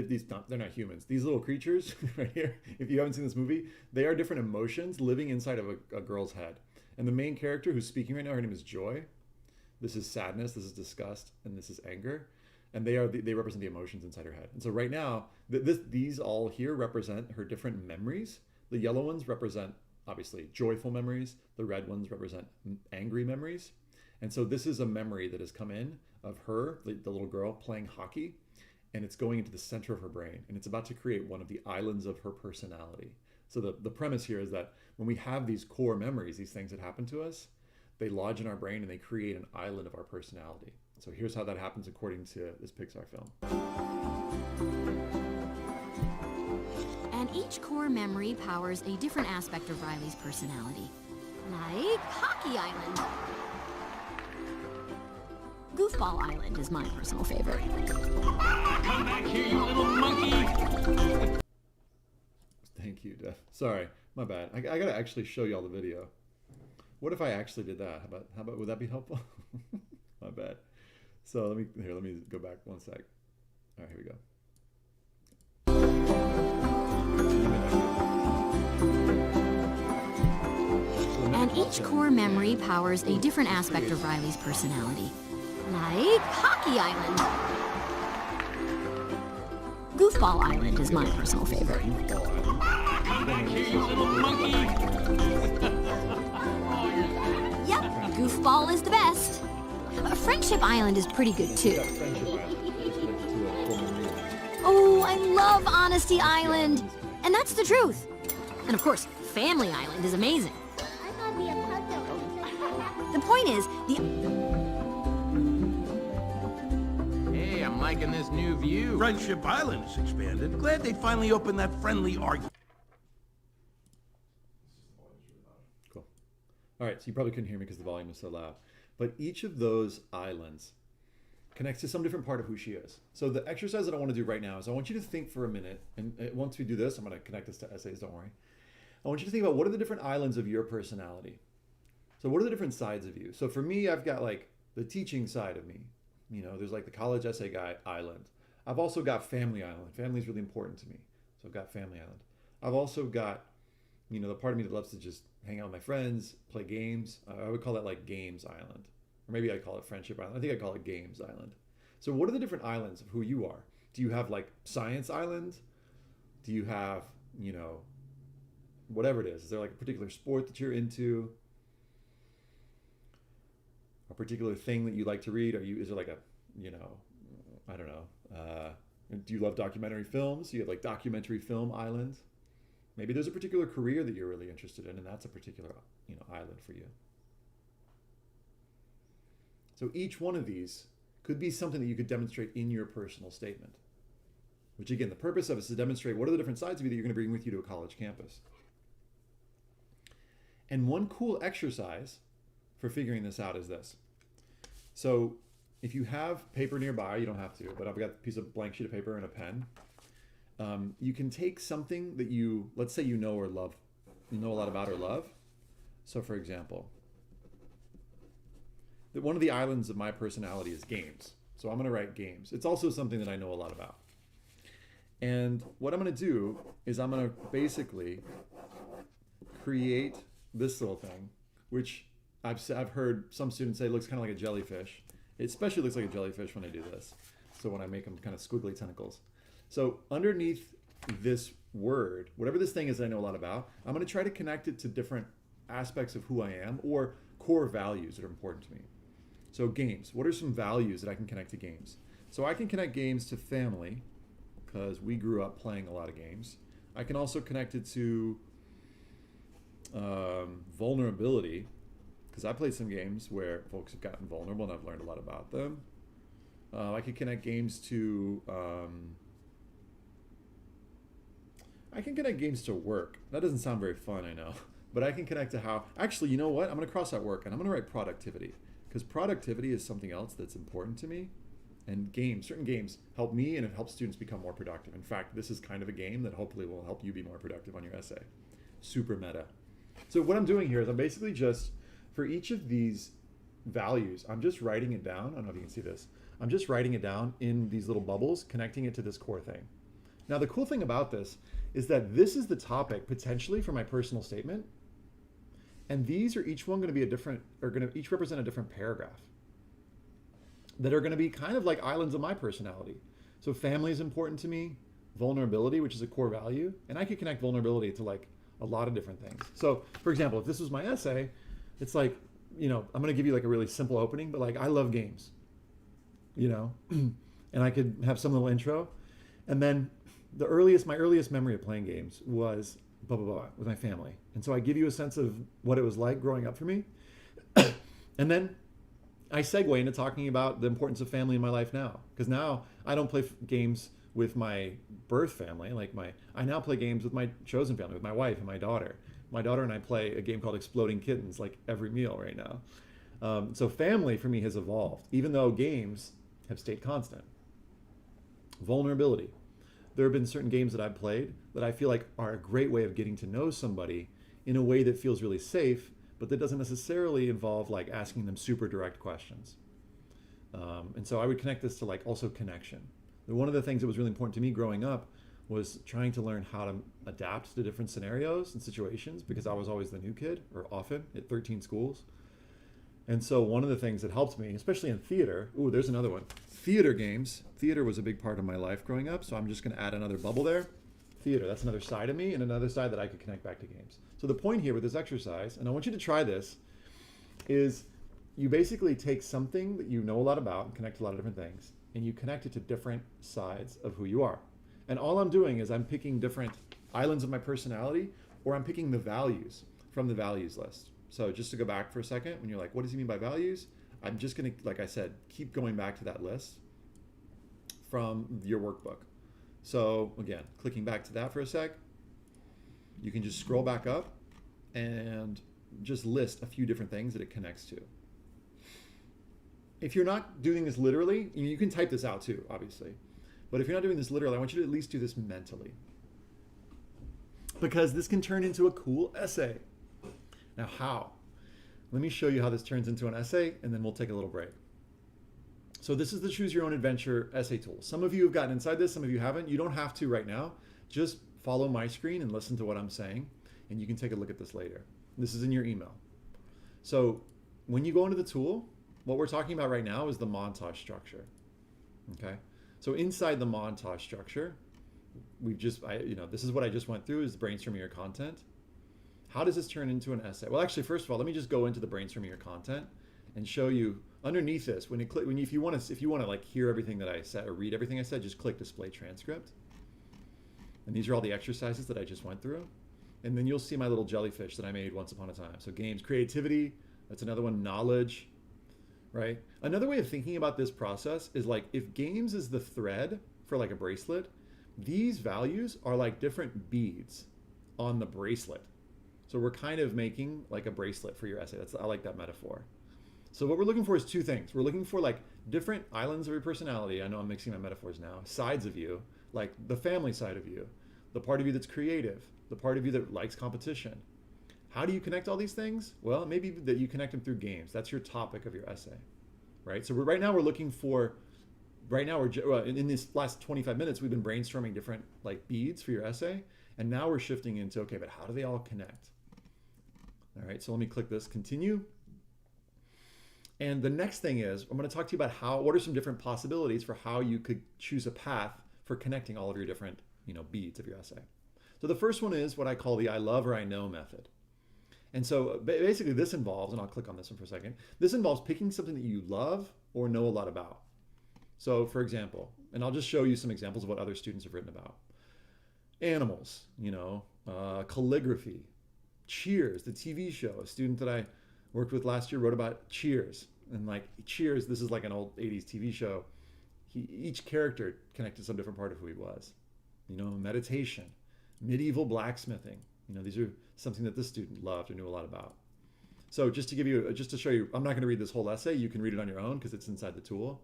they're not humans, these little creatures right here, if you haven't seen this movie, they are different emotions living inside of a girl's head. And the main character who's speaking right now, her name is Joy. This is sadness, this is disgust, and this is anger. And they represent the emotions inside her head. And so right now, these all here represent her different memories. The yellow ones represent, obviously, joyful memories. The red ones represent angry memories. And so this is a memory that has come in of her, the little girl, playing hockey. And it's going into the center of her brain, and it's about to create one of the islands of her personality. So the premise here is that when we have these core memories, these things that happen to us, they lodge in our brain and they create an island of our personality. So here's how that happens according to this Pixar film. And each core memory powers a different aspect of Riley's personality, like Hockey Island. Goofball Island is my personal favorite. Come back here, you little monkey! Thank you, Def. Sorry, my bad. I gotta actually show you all the video. What if I actually did that? How about would that be helpful? My bad. So let me go back one sec. All right, here we go. And each core memory powers a different aspect of Riley's personality, like Hockey Island. Goofball Island is my personal favorite. Come back here, you little monkey! Yep, Goofball is the best. Friendship Island is pretty good too. Oh, I love Honesty Island. And that's the truth. And of course, Family Island is amazing. The point is, Hey, I'm liking this new view. Friendship Island is expanded. Glad they finally opened that friendly argument. Cool. All right, so you probably couldn't hear me because the volume was so loud. But each of those islands connects to some different part of who she is. So the exercise that I want to do right now is I want you to think for a minute, and once we do this, I'm going to connect this to essays, don't worry. I want you to think about what are the different islands of your personality. So what are the different sides of you? So for me, I've got like the teaching side of me. You know, there's like the college essay guy island. I've also got Family Island. Family is really important to me. So I've got Family Island. I've also got, you know, the part of me that loves to just hang out with my friends, play games. I would call that like Games Island. Or maybe I'd call it Friendship Island. I think I'd call it Games Island. So what are the different islands of who you are? Do you have like Science Island? Do you have, you know, whatever it is? Is there like a particular sport that you're into? A particular thing that you like to read? Is there like a, you know, I don't know. Do you love documentary films? You have like Documentary Film Island. Maybe there's a particular career that you're really interested in, and that's a particular, you know, island for you. So each one of these could be something that you could demonstrate in your personal statement, which again, the purpose of it is to demonstrate what are the different sides of you that you're going to bring with you to a college campus. And one cool exercise for figuring this out is this. So if you have paper nearby, you don't have to, but I've got a piece of blank sheet of paper and a pen. You can take something that you, let's say you know or love, you know a lot about or love. So for example, one of the islands of my personality is games. So I'm going to write games. It's also something that I know a lot about. And what I'm going to do is I'm going to basically create this little thing, which I've heard some students say looks kind of like a jellyfish. It especially looks like a jellyfish when I do this. So when I make them kind of squiggly tentacles. So underneath this word, whatever this thing is that I know a lot about, I'm going to try to connect it to different aspects of who I am or core values that are important to me. So games, what are some values that I can connect to games? So I can connect games to family, because we grew up playing a lot of games. I can also connect it to vulnerability, because I played some games where folks have gotten vulnerable and I've learned a lot about them. I could connect games to work. That doesn't sound very fun, I know. But I can connect to how, actually, you know what? I'm going to cross out work and I'm going to write productivity, because productivity is something else that's important to me. And certain games help me and it helps students become more productive. In fact, this is kind of a game that hopefully will help you be more productive on your essay. Super meta. So what I'm doing here is I'm basically just, for each of these values, I'm just writing it down. I don't know if you can see this. I'm just writing it down in these little bubbles, connecting it to this core thing. Now, the cool thing about this is that this is the topic potentially for my personal statement. And these are each one going to be each represent a different paragraph that are going to be kind of like islands of my personality. So family is important to me, vulnerability, which is a core value, and I could connect vulnerability to like a lot of different things. So for example, if this was my essay, it's like, I'm going to give you like a really simple opening, but like, I love games, and I could have some little intro. And then my earliest memory of playing games was blah, blah, blah, with my family. And so I give you a sense of what it was like growing up for me. And then I segue into talking about the importance of family in my life now. Because now I don't play games with my birth family. I now play games with my chosen family, with my wife and my daughter. My daughter and I play a game called Exploding Kittens like every meal right now. So family for me has evolved, even though games have stayed constant. Vulnerability. There have been certain games that I've played that I feel like are a great way of getting to know somebody in a way that feels really safe, but that doesn't necessarily involve like asking them super direct questions. And so I would connect this to like also connection. One of the things that was really important to me growing up was trying to learn how to adapt to different scenarios and situations, because I was always the new kid, or often at 13 schools. And so one of the things that helped me, especially in theater, there's another one. Theater games. Theater was a big part of my life growing up, so I'm just going to add another bubble there. Theater, that's another side of me, and another side that I could connect back to games. So the point here with this exercise, and I want you to try this, is you basically take something that you know a lot about and connect to a lot of different things, and you connect it to different sides of who you are. And all I'm doing is I'm picking different islands of my personality, or I'm picking the values from the values list. So just to go back for a second, when you're like, what does he mean by values? I'm just going to, like I said, keep going back to that list from your workbook. So again, clicking back to that for a sec, you can just scroll back up and just list a few different things that it connects to. If you're not doing this literally, you can type this out too, obviously. But if you're not doing this literally, I want you to at least do this mentally, because this can turn into a cool essay. Now, how? Let me show you how this turns into an essay, and then we'll take a little break. So this is the Choose Your Own Adventure essay tool. Some of you have gotten inside this, some of you haven't. You don't have to right now. Just follow my screen and listen to what I'm saying, and you can take a look at this later. This is in your email. So when you go into the tool, what we're talking about right now is the montage structure. Okay? So inside the montage structure, this is what I just went through, is brainstorming your content. How does this turn into an essay? Well, actually, first of all, let me just go into the brainstorming your content and show you underneath this. If you want to like hear everything that I said or read everything I said, just click Display Transcript. And these are all the exercises that I just went through. And then you'll see my little jellyfish that I made once upon a time. So games, creativity. That's another one. Knowledge. Right? Another way of thinking about this process is like, if games is the thread for like a bracelet, these values are like different beads on the bracelet. So we're kind of making like a bracelet for your essay. I like that metaphor. So what we're looking for is two things. We're looking for like different islands of your personality. I know I'm mixing my metaphors now. Sides of you, like the family side of you, the part of you that's creative, the part of you that likes competition. How do you connect all these things? Well, maybe that you connect them through games. That's your topic of your essay, right? So right now we're looking for, in this last 25 minutes, we've been brainstorming different like beads for your essay. And now we're shifting into, okay, but how do they all connect? All right, so let me click this, continue. And the next thing is, I'm going to talk to you about what are some different possibilities for how you could choose a path for connecting all of your different, beads of your essay. So the first one is what I call the I love or I know method. And so basically this involves, and I'll click on this one for a second, this involves picking something that you love or know a lot about. So for example, and I'll just show you some examples of what other students have written about. Animals, calligraphy, Cheers, the TV show. A student that I worked with last year wrote about Cheers. And like Cheers, this is like an old 80s TV show. Each character connected some different part of who he was. Meditation, medieval blacksmithing. These are something that this student loved or knew a lot about. So just to show you, I'm not going to read this whole essay. You can read it on your own because it's inside the tool.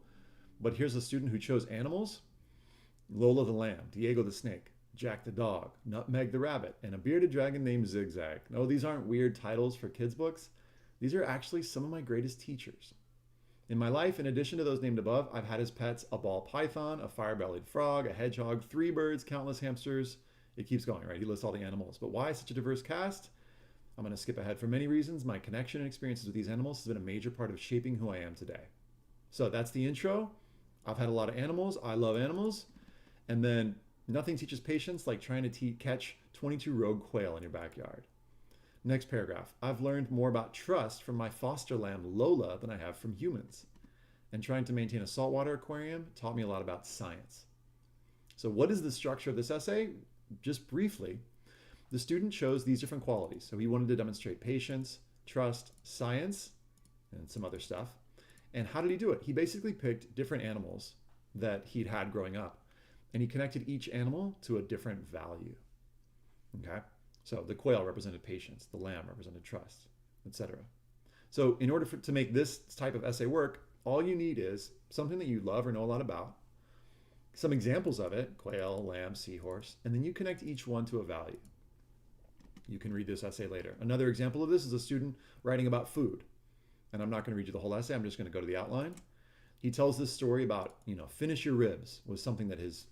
But here's a student who chose animals: Lola the lamb, Diego the snake, Jack the dog, Nutmeg the rabbit, and a bearded dragon named Zigzag. No, these aren't weird titles for kids' books. These are actually some of my greatest teachers. In my life, in addition to those named above, I've had as pets a ball python, a fire-bellied frog, a hedgehog, 3 birds, countless hamsters. It keeps going, right? He lists all the animals. But why such a diverse cast? I'm going to skip ahead for many reasons. My connection and experiences with these animals has been a major part of shaping who I am today. So that's the intro. I've had a lot of animals. I love animals. And then nothing teaches patience like trying to catch 22 rogue quail in your backyard. Next paragraph. I've learned more about trust from my foster lamb Lola than I have from humans. And trying to maintain a saltwater aquarium taught me a lot about science. So what is the structure of this essay? Just briefly, the student chose these different qualities. So he wanted to demonstrate patience, trust, science, and some other stuff. And how did he do it? He basically picked different animals that he'd had growing up, and he connected each animal to a different value. Okay? So the quail represented patience, the lamb represented trust, etc. So in order to make this type of essay work, all you need is something that you love or know a lot about, some examples of it: quail, lamb, seahorse, and then you connect each one to a value. You can read this essay later. Another example of this is a student writing about food. And I'm not going to read you the whole essay. I'm just going to go to the outline. He tells this story about, finish your ribs was something that his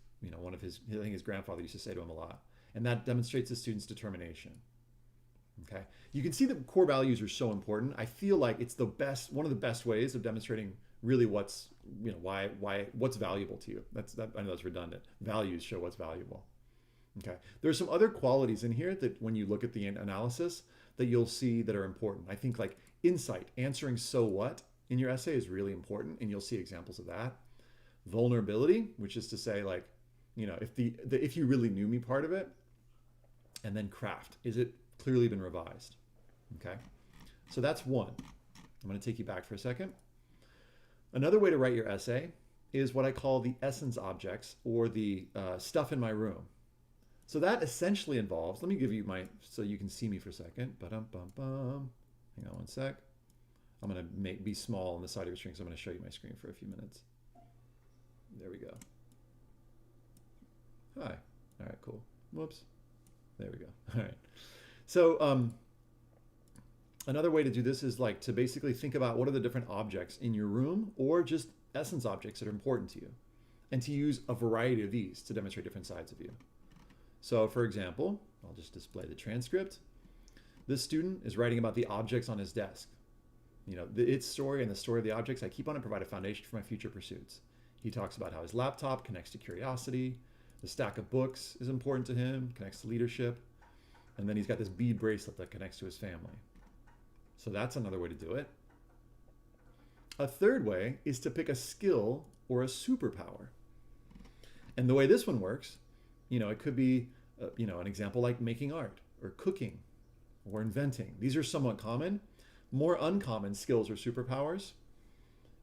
grandfather used to say to him a lot. And that demonstrates the student's determination. Okay. You can see that core values are so important. I feel like it's one of the best ways of demonstrating really what's valuable to you. I know that's redundant. Values show what's valuable. Okay. There's some other qualities in here that when you look at the analysis that you'll see that are important. I think like insight, answering so what in your essay is really important, and you'll see examples of that. Vulnerability, which is to say like, if you really knew me part of it. And then craft, is it clearly been revised? Okay. So that's one. I'm going to take you back for a second. Another way to write your essay is what I call the essence objects, or the stuff in my room. So that essentially involves, let me give you so you can see me for a second. Hang on one sec. I'm going to be small on the side of your screen, so I'm going to show you my screen for a few minutes. There we go. Hi. All right, cool. Whoops. There we go. All right. So another way to do this is like to basically think about what are the different objects in your room, or just essence objects that are important to you, and to use a variety of these to demonstrate different sides of you. So for example, I'll just display the transcript. This student is writing about the objects on his desk. Its story and the story of the objects I keep on and provide a foundation for my future pursuits. He talks about how his laptop connects to curiosity. The stack of books is important to him, connects to leadership. And then he's got this bead bracelet that connects to his family. So that's another way to do it. A third way is to pick a skill or a superpower. And the way this one works, it could be, an example like making art or cooking or inventing. These are somewhat common. More uncommon skills or superpowers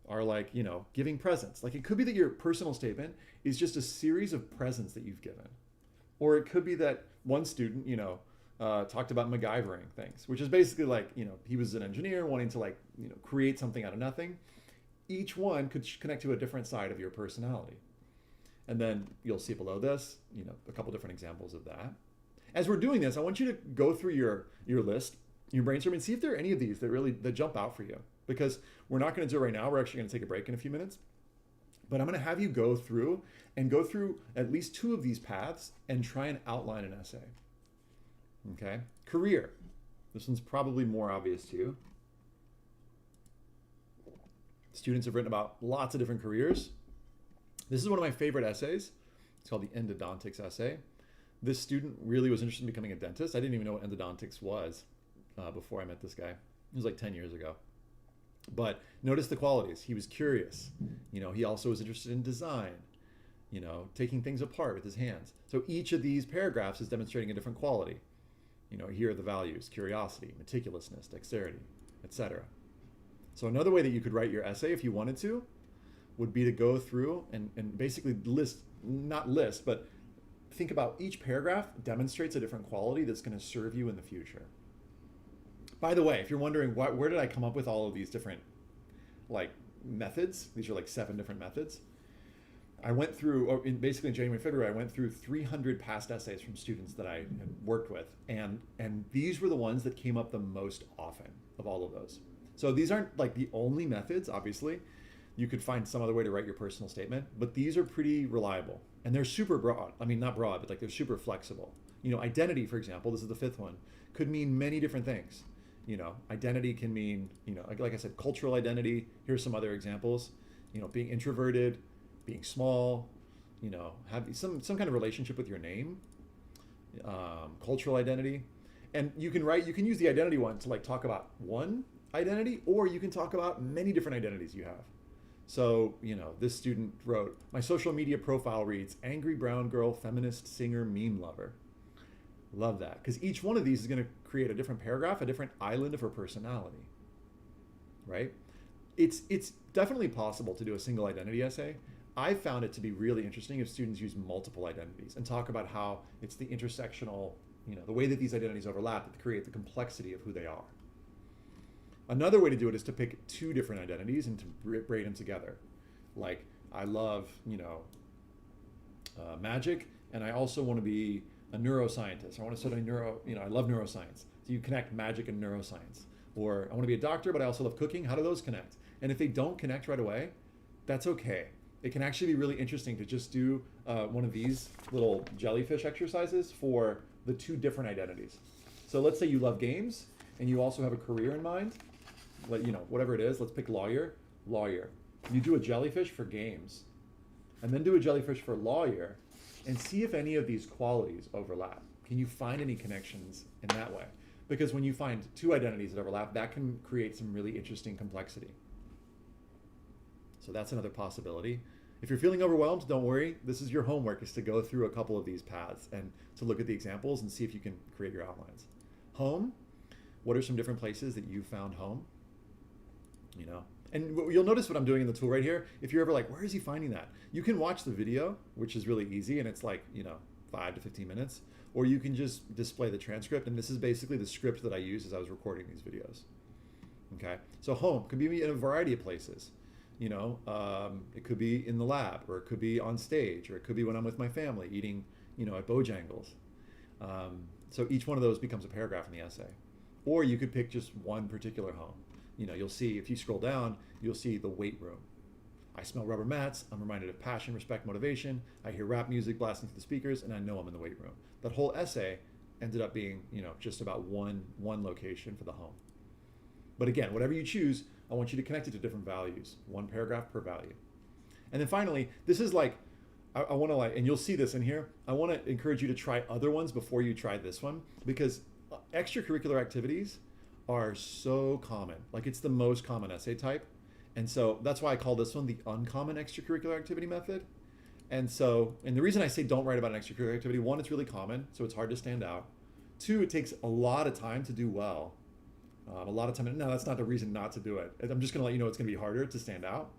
are like, giving presents. Like it could be that your personal statement is just a series of presents that you've given. Or it could be that one student, talked about MacGyvering things, which is basically like, he was an engineer wanting to create something out of nothing. Each one could connect to a different side of your personality. And then you'll see below this, a couple different examples of that. As we're doing this, I want you to go through your list, your brainstorm, and see if there are any of these that jump out for you. Because we're not going to do it right now. We're actually going to take a break in a few minutes. But I'm going to have you go through at least 2 of these paths and try and outline an essay. Okay? Career. This one's probably more obvious to you. Students have written about lots of different careers. This is one of my favorite essays. It's called the endodontics essay. This student really was interested in becoming a dentist. I didn't even know what endodontics was. before I met this guy. It was like 10 years ago. But notice the qualities. He was curious. You know, he also was interested in design, you know, taking things apart with his hands. So each of these paragraphs is demonstrating a different quality. You know, here are the values: curiosity, meticulousness, dexterity, etc. So another way that you could write your essay if you wanted to would be to go through and basically not list, but think about each paragraph demonstrates a different quality that's going to serve you in the future. By the way, if you're wondering where did I come up with all of these different like methods, these are like 7 different methods. I went through, basically in January, February, I went through 300 past essays from students that I had worked with. And these were the ones that came up the most often of all of those. So these aren't like the only methods, obviously. You could find some other way to write your personal statement, but these are pretty reliable. And they're super broad. I mean, not broad, but like they're super flexible. You know, identity, for example, this is the 5th one, could mean many different things. You know, identity can mean, you know, like I said, cultural identity. Here's some other examples. You know, being introverted, being small, you know, have some kind of relationship with your name, cultural identity. And you can use the identity one to like talk about one identity, or you can talk about many different identities you have. So, you know, this student wrote, my social media profile reads, angry brown girl, feminist, singer, meme lover. Love that, because each one of these is going to create a different paragraph, a different island of her personality, right? It's definitely possible to do a single identity essay. I found it to be really interesting if students use multiple identities and talk about how it's the intersectional, you know, the way that these identities overlap that create the complexity of who they are. Another way to do it is to pick 2 different identities and to braid them together. Like, I love, you know, magic, and I also want to be a neuroscientist. I want to study I love neuroscience. So you connect magic and neuroscience. Or I want to be a doctor, but I also love cooking. How do those connect? And if they don't connect right away, that's okay. It can actually be really interesting to just do one of these little jellyfish exercises for the 2 different identities. So let's say you love games and you also have a career in mind. You know, whatever it is, let's pick lawyer. You do a jellyfish for games, and then do a jellyfish for lawyer, and see if any of these qualities overlap. Can you find any connections in that way? Because when you find 2 identities that overlap, that can create some really interesting complexity. So that's another possibility. If you're feeling overwhelmed, don't worry. This is your homework, is to go through a couple of these paths and to look at the examples and see if you can create your outlines. Home, what are some different places that you found home? You know, and you'll notice what I'm doing in the tool right here. If you're ever like, where is he finding that? You can watch the video, which is really easy, and it's like, you know, 5 to 15 minutes, or you can just display the transcript. And this is basically the script that I used as I was recording these videos. Okay, so home could be in a variety of places. You know, it could be in the lab, or it could be on stage, or it could be when I'm with my family eating, you know, at Bojangles. So each one of those becomes a paragraph in the essay. Or you could pick just one particular home. You know, you'll see, if you scroll down, you'll see the weight room. I smell rubber mats. I'm reminded of passion, respect, motivation. I hear rap music blasting through the speakers, and I know I'm in the weight room. That whole essay ended up being, you know, just about one location for the home. But again, whatever you choose, I want you to connect it to different values. 1 paragraph per value. And then finally, this is like, I want to like, and you'll see this in here, I want to encourage you to try other ones before you try this one, because extracurricular activities are so common. Like, it's the most common essay type. And so that's why I call this one the uncommon extracurricular activity method. And so, and the reason I say don't write about an extracurricular activity, 1, it's really common, so it's hard to stand out. 2, it takes a lot of time to do well. A lot of time, no, that's not the reason not to do it. I'm just gonna let you know it's gonna be harder to stand out.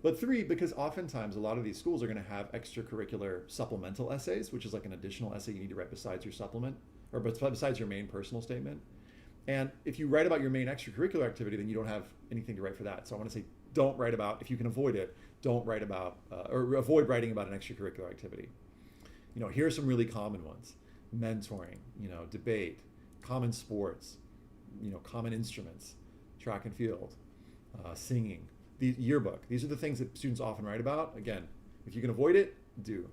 But 3, because oftentimes a lot of these schools are gonna have extracurricular supplemental essays, which is like an additional essay you need to write besides your supplement, or besides your main personal statement. And if you write about your main extracurricular activity, then you don't have anything to write for that. So I want to say, don't write about, if you can avoid it, don't write about, or avoid writing about an extracurricular activity. You know, here are some really common ones: mentoring, you know, debate, common sports, you know, common instruments, track and field, singing, the yearbook. These are the things that students often write about. Again, if you can avoid it, do.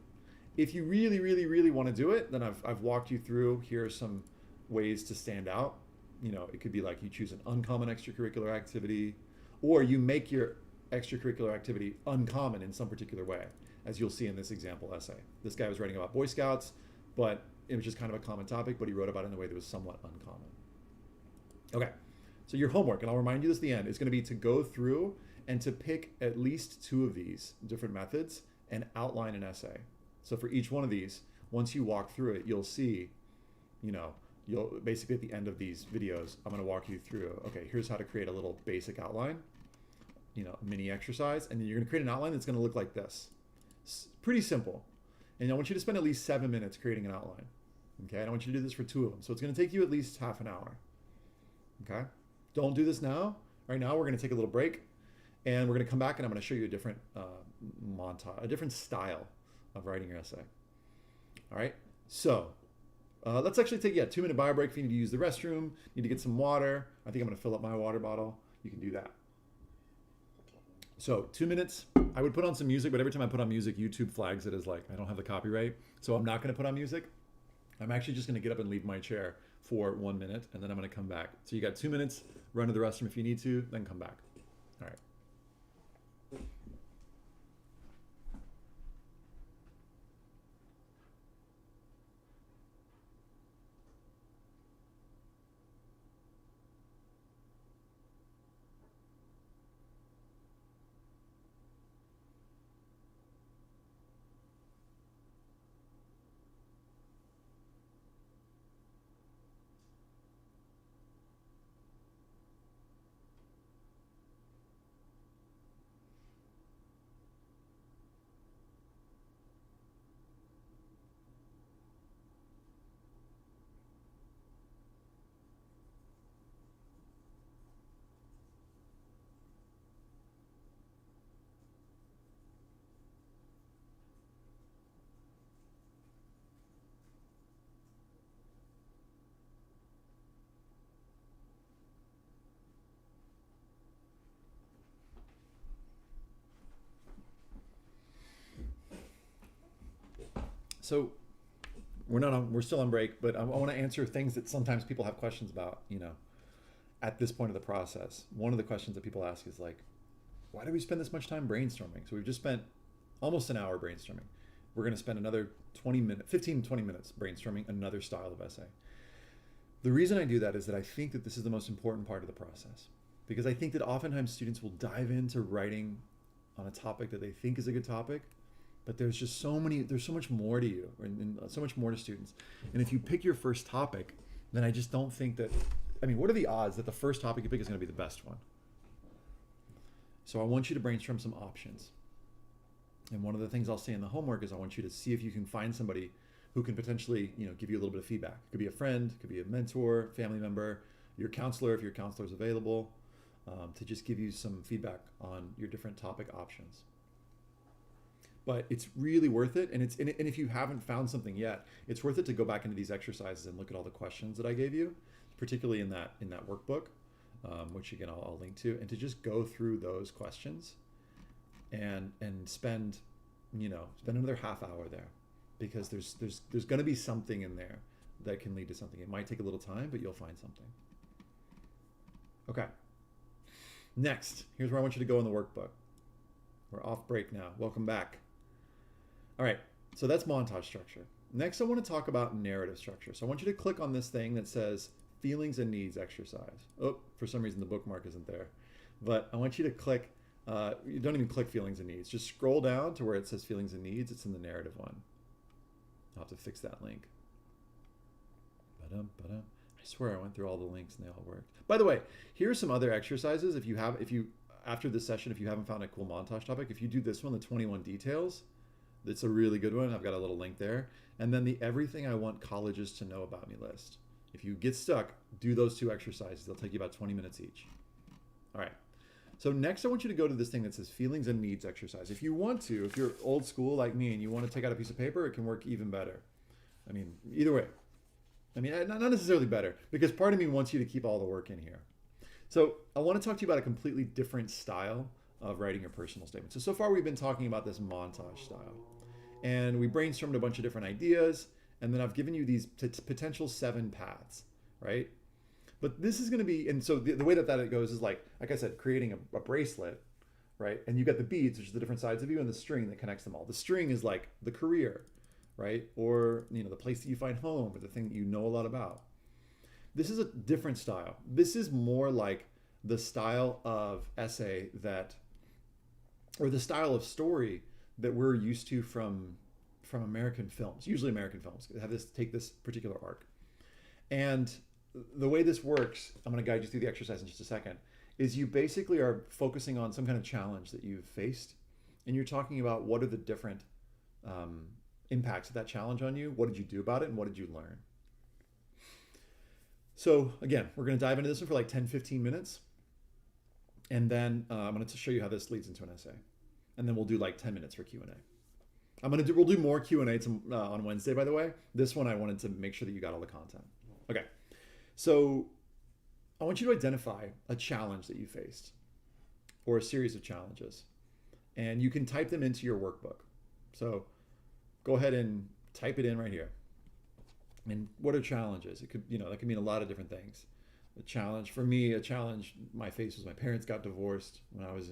If you really, really, really want to do it, then I've walked you through, here are some ways to stand out. You know, it could be like you choose an uncommon extracurricular activity, or you make your extracurricular activity uncommon in some particular way, as you'll see in this example essay. This guy was writing about Boy Scouts, but it was just kind of a common topic, but he wrote about it in a way that was somewhat uncommon. Okay, so your homework, and I'll remind you this at the end, is going to be to go through and to pick at least 2 of these different methods and outline an essay. So for each one of these, once you walk through it, you'll see, you'll basically at the end of these videos, I'm going to walk you through, okay, here's how to create a little basic outline, mini exercise, and then you're going to create an outline that's going to look like this. It's pretty simple. And I want you to spend at least 7 minutes creating an outline. Okay, I want you to do this for 2 of them. So it's going to take you at least half an hour. Okay, don't do this now. Right now, we're going to take a little break, and we're going to come back, and I'm going to show you a different montage, a different style of writing your essay. All right, so let's actually take 2-minute bio break. If you need to use the restroom, need to get some water. I think I'm going to fill up my water bottle. You can do that. So 2 minutes. I would put on some music, but every time I put on music, YouTube flags it as like I don't have the copyright. So I'm not going to put on music. I'm actually just going to get up and leave my chair for 1 minute, and then I'm going to come back. So you got 2 minutes, run to the restroom if you need to, then come back. All right. So we're still on break, but I want to answer things that sometimes people have questions about, at this point of the process. One of the questions that people ask is like, why do we spend this much time brainstorming? So we've just spent almost an hour brainstorming. We're going to spend another 15 to 20 minutes brainstorming another style of essay. The reason I do that is that I think that this is the most important part of the process, because I think that oftentimes students will dive into writing on a topic that they think is a good topic, but there's so much more to you, and so much more to students. And if you pick your first topic, then I just don't think that, what are the odds that the first topic you pick is going to be the best one? So I want you to brainstorm some options. And one of the things I'll say in the homework is I want you to see if you can find somebody who can potentially, give you a little bit of feedback. It could be a friend, it could be a mentor, family member, your counselor, if your counselor is available, to just give you some feedback on your different topic options. But it's really worth it, and if you haven't found something yet, it's worth it to go back into these exercises and look at all the questions that I gave you, particularly in that workbook, which again I'll link to, and to just go through those questions, and spend another half hour there, because there's going to be something in there that can lead to something. It might take a little time, but you'll find something. Okay. Next, here's where I want you to go in the workbook. We're off break now. Welcome back. All right, so that's montage structure. Next, I want to talk about narrative structure. So I want you to click on this thing that says feelings and needs exercise. Oh, for some reason the bookmark isn't there. But I want you to click, you don't even click feelings and needs. Just scroll down to where it says feelings and needs. It's in the narrative one. I'll have to fix that link. I swear I went through all the links and they all worked. By the way, here's some other exercises. After this session, if you haven't found a cool montage topic, if you do this one, the 21 details, that's a really good one. I've got a little link there. And then the everything I want colleges to know about me list. If you get stuck, do those 2 exercises. They'll take you about 20 minutes each. All right. So next I want you to go to this thing that says feelings and needs exercise. If you want to, if you're old school like me and you want to take out a piece of paper, it can work even better. Either way. Not necessarily better, because part of me wants you to keep all the work in here. So I want to talk to you about a completely different style of writing your personal statement. So far we've been talking about this montage style, and we brainstormed a bunch of different ideas, and then I've given you these potential 7 paths, right? But this is going to be, and so the way that goes is like I said, creating a bracelet, right? And you got the beads, which is the different sides of you, and the string that connects them all. The string is like the career, right? Or, the place that you find home, or the thing that you know a lot about. This is a different style. This is more like the style of essay that, or the style of story that we're used to from American films, usually American films, have this take this particular arc. And the way this works, I'm going to guide you through the exercise in just a second, is you basically are focusing on some kind of challenge that you've faced, and you're talking about what are the different impacts of that challenge on you, what did you do about it, and what did you learn. So again, we're going to dive into this one for like 10-15 minutes, and then I'm going to show you how this leads into an essay, and then we'll do like 10 minutes for Q&A. We'll do more Q&A on Wednesday, by the way. This one I wanted to make sure that you got all the content. Okay, so I want you to identify a challenge that you faced, or a series of challenges, and you can type them into your workbook. So go ahead and type it in right here. And what are challenges? It could, that could mean a lot of different things. A challenge for me, my face was my parents got divorced when I was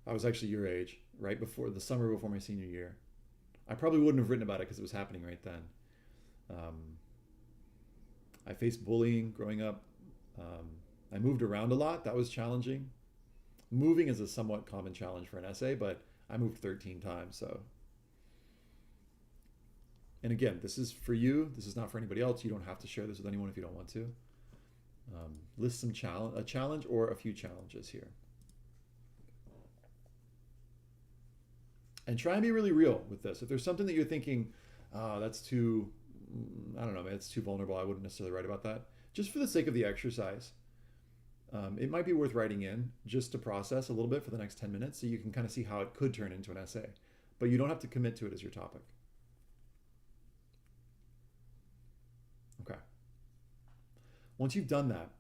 I was actually your age, right before the summer before my senior year. I probably wouldn't have written about it because it was happening right then. I faced bullying growing up. I moved around a lot. That was challenging. Moving is a somewhat common challenge for an essay, but I moved 13 times, so. And again, this is for you. This is not for anybody else. You don't have to share this with anyone if you don't want to. List a challenge or a few challenges here. And try and be really real with this. If there's something that you're thinking, that's too, I don't know, man, it's too vulnerable, I wouldn't necessarily write about that. Just for the sake of the exercise, it might be worth writing in just to process a little bit for the next 10 minutes so you can kind of see how it could turn into an essay. But you don't have to commit to it as your topic. Okay. Once you've done that,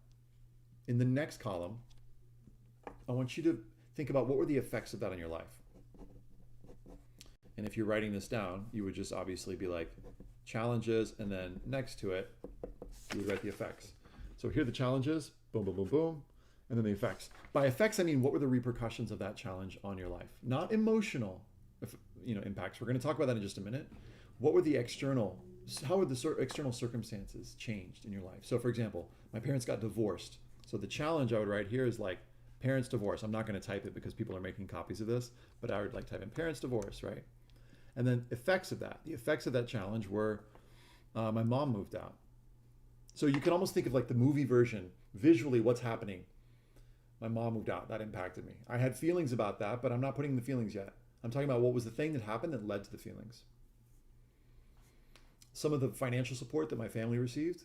in the next column, I want you to think about what were the effects of that on your life. And if you're writing this down, you would just obviously be like challenges, and then next to it, you would write the effects. So here are the challenges, boom, boom, boom, boom, and then the effects. By effects, I mean what were the repercussions of that challenge on your life? Not emotional, impacts. We're going to talk about that in just a minute. What were the external? How were the external circumstances changed in your life? So, for example, my parents got divorced. So the challenge I would write here is like parents divorce. I'm not going to type it because people are making copies of this, but I would like type in parents divorce, right? And then effects of that. The effects of that challenge were my mom moved out. So you can almost think of like the movie version, visually what's happening. My mom moved out, that impacted me. I had feelings about that, but I'm not putting the feelings yet. I'm talking about what was the thing that happened that led to the feelings. Some of the financial support that my family received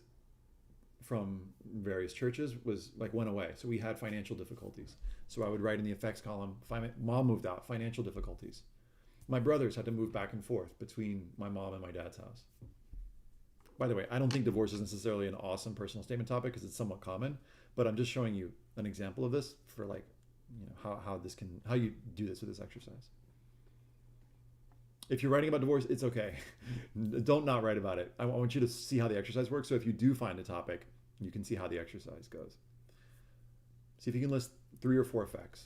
from various churches went away. So we had financial difficulties. So I would write in the effects column, mom moved out, financial difficulties. My brothers had to move back and forth between my mom and my dad's house. By the way, I don't think divorce is necessarily an awesome personal statement topic because it's somewhat common, but I'm just showing you an example of this for how you do this with this exercise. If you're writing about divorce, it's okay. Don't not write about it. I want you to see how the exercise works. So if you do find a topic, you can see how the exercise goes. See if you can list 3 or 4 effects.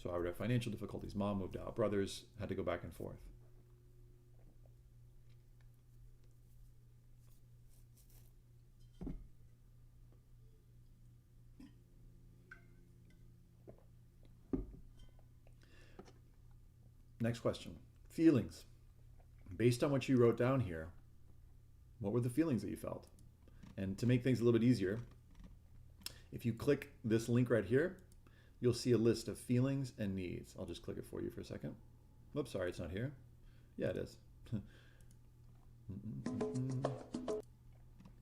So I would have financial difficulties, mom moved out, brothers had to go back and forth. Next question. Feelings. Based on what you wrote down here, what were the feelings that you felt? And to make things a little bit easier, if you click this link right here, you'll see a list of feelings and needs. I'll just click it for you for a second. Whoops, sorry, it's not here. Yeah, it is.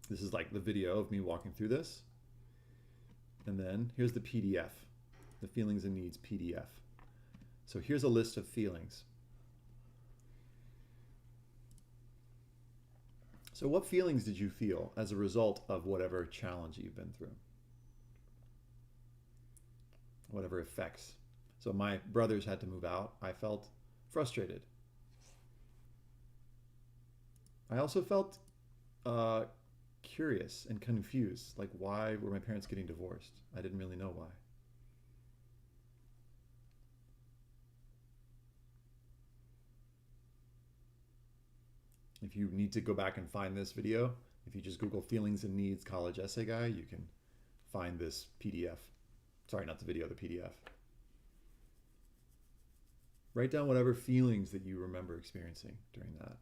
This is like the video of me walking through this. And then here's the PDF, the feelings and needs PDF. So here's a list of feelings. So what feelings did you feel as a result of whatever challenge you've been through? Whatever effects. So my brothers had to move out. I felt frustrated. I also felt curious and confused. Like, why were my parents getting divorced? I didn't really know why. If you need to go back and find this video, If you just Google feelings and needs college essay guy, you can find this PDF. Sorry, not the video, the PDF. Write down whatever feelings that you remember experiencing during that.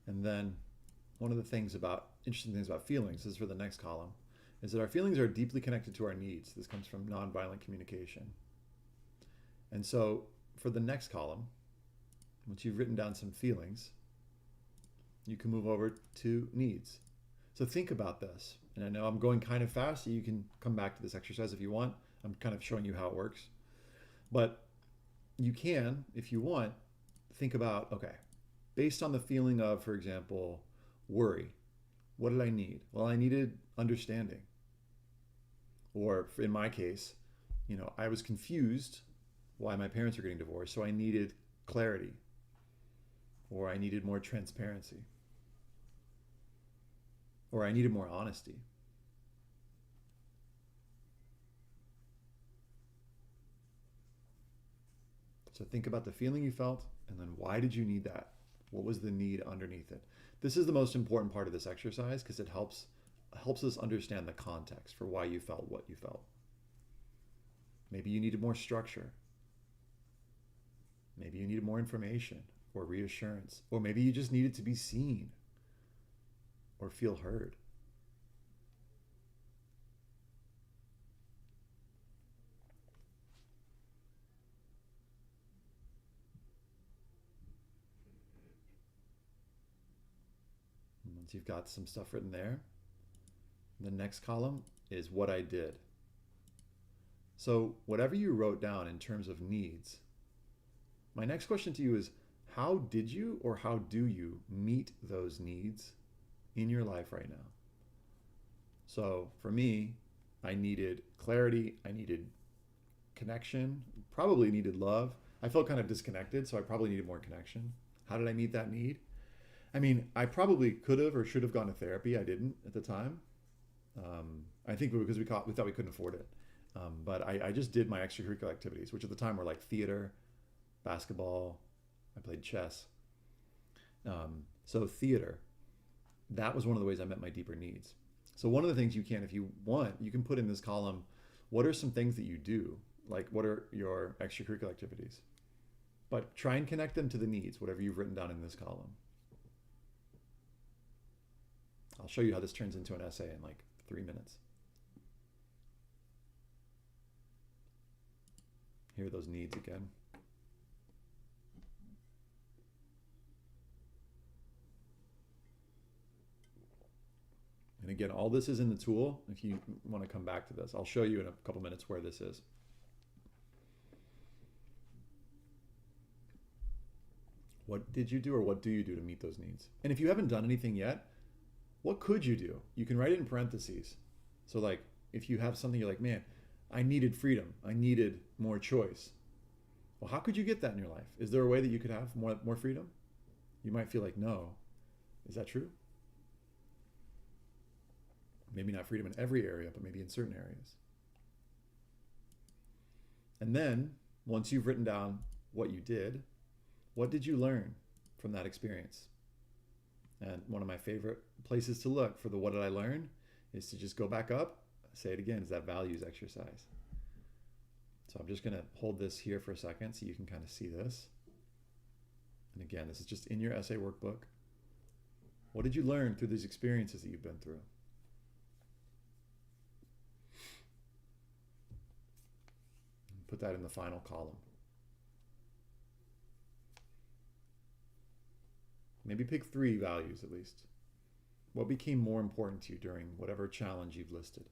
And then one of the interesting things about feelings, this is for the next column, is that our feelings are deeply connected to our needs. This comes from nonviolent communication. And so for the next column, once you've written down some feelings, you can move over to needs. So think about this. And I know I'm going kind of fast, so you can come back to this exercise if you want. I'm kind of showing you how it works. But you can, if you want, think about, okay, based on the feeling of, for example, worry, what did I need? Well, I needed understanding. Or in my case, I was confused why my parents were getting divorced, so I needed clarity. Or I needed more transparency. Or I needed more honesty. So think about the feeling you felt, and then why did you need that? What was the need underneath it? This is the most important part of this exercise because it helps us understand the context for why you felt what you felt. Maybe you needed more structure. Maybe you needed more information or reassurance. Or maybe you just needed to be seen or feel heard. Once you've got some stuff written there, the next column is what I did. So whatever you wrote down in terms of needs, my next question to you is, how did you or how do you meet those needs in your life right now? So for me, I needed clarity, I needed connection, probably needed love. I felt kind of disconnected, so I probably needed more connection. How did I meet that need? I mean, I probably could have or should have gone to therapy. I didn't at the time. I think because we thought we couldn't afford it. But I just did my extracurricular activities, which at the time were like theater, basketball. I played chess. So theater, that was one of the ways I met my deeper needs. So one of the things you can, if you want, you can put in this column, what are some things that you do? Like, what are your extracurricular activities? But try and connect them to the needs, whatever you've written down in this column. I'll show you how this turns into an essay in like 3 minutes. Here are those needs again. And again, all this is in the tool. If you want to come back to this, I'll show you in a couple minutes where this is. What did you do or what do you do to meet those needs? And if you haven't done anything yet, what could you do? You can write it in parentheses. So like, if you have something you're like, man, I needed freedom. I needed more choice. Well, how could you get that in your life? Is there a way that you could have more freedom? You might feel like, no. Is that true? Maybe not freedom in every area, but maybe in certain areas. And then, once you've written down what you did, what did you learn from that experience? And one of my favorite places to look for the what did I learn is to just go back up, say it again, is that values exercise. So I'm just going to hold this here for a second so you can kind of see this. And again, this is just in your essay workbook. What did you learn through these experiences that you've been through? Put that in the final column. Maybe pick 3 values at least. What became more important to you during whatever challenge you've listed?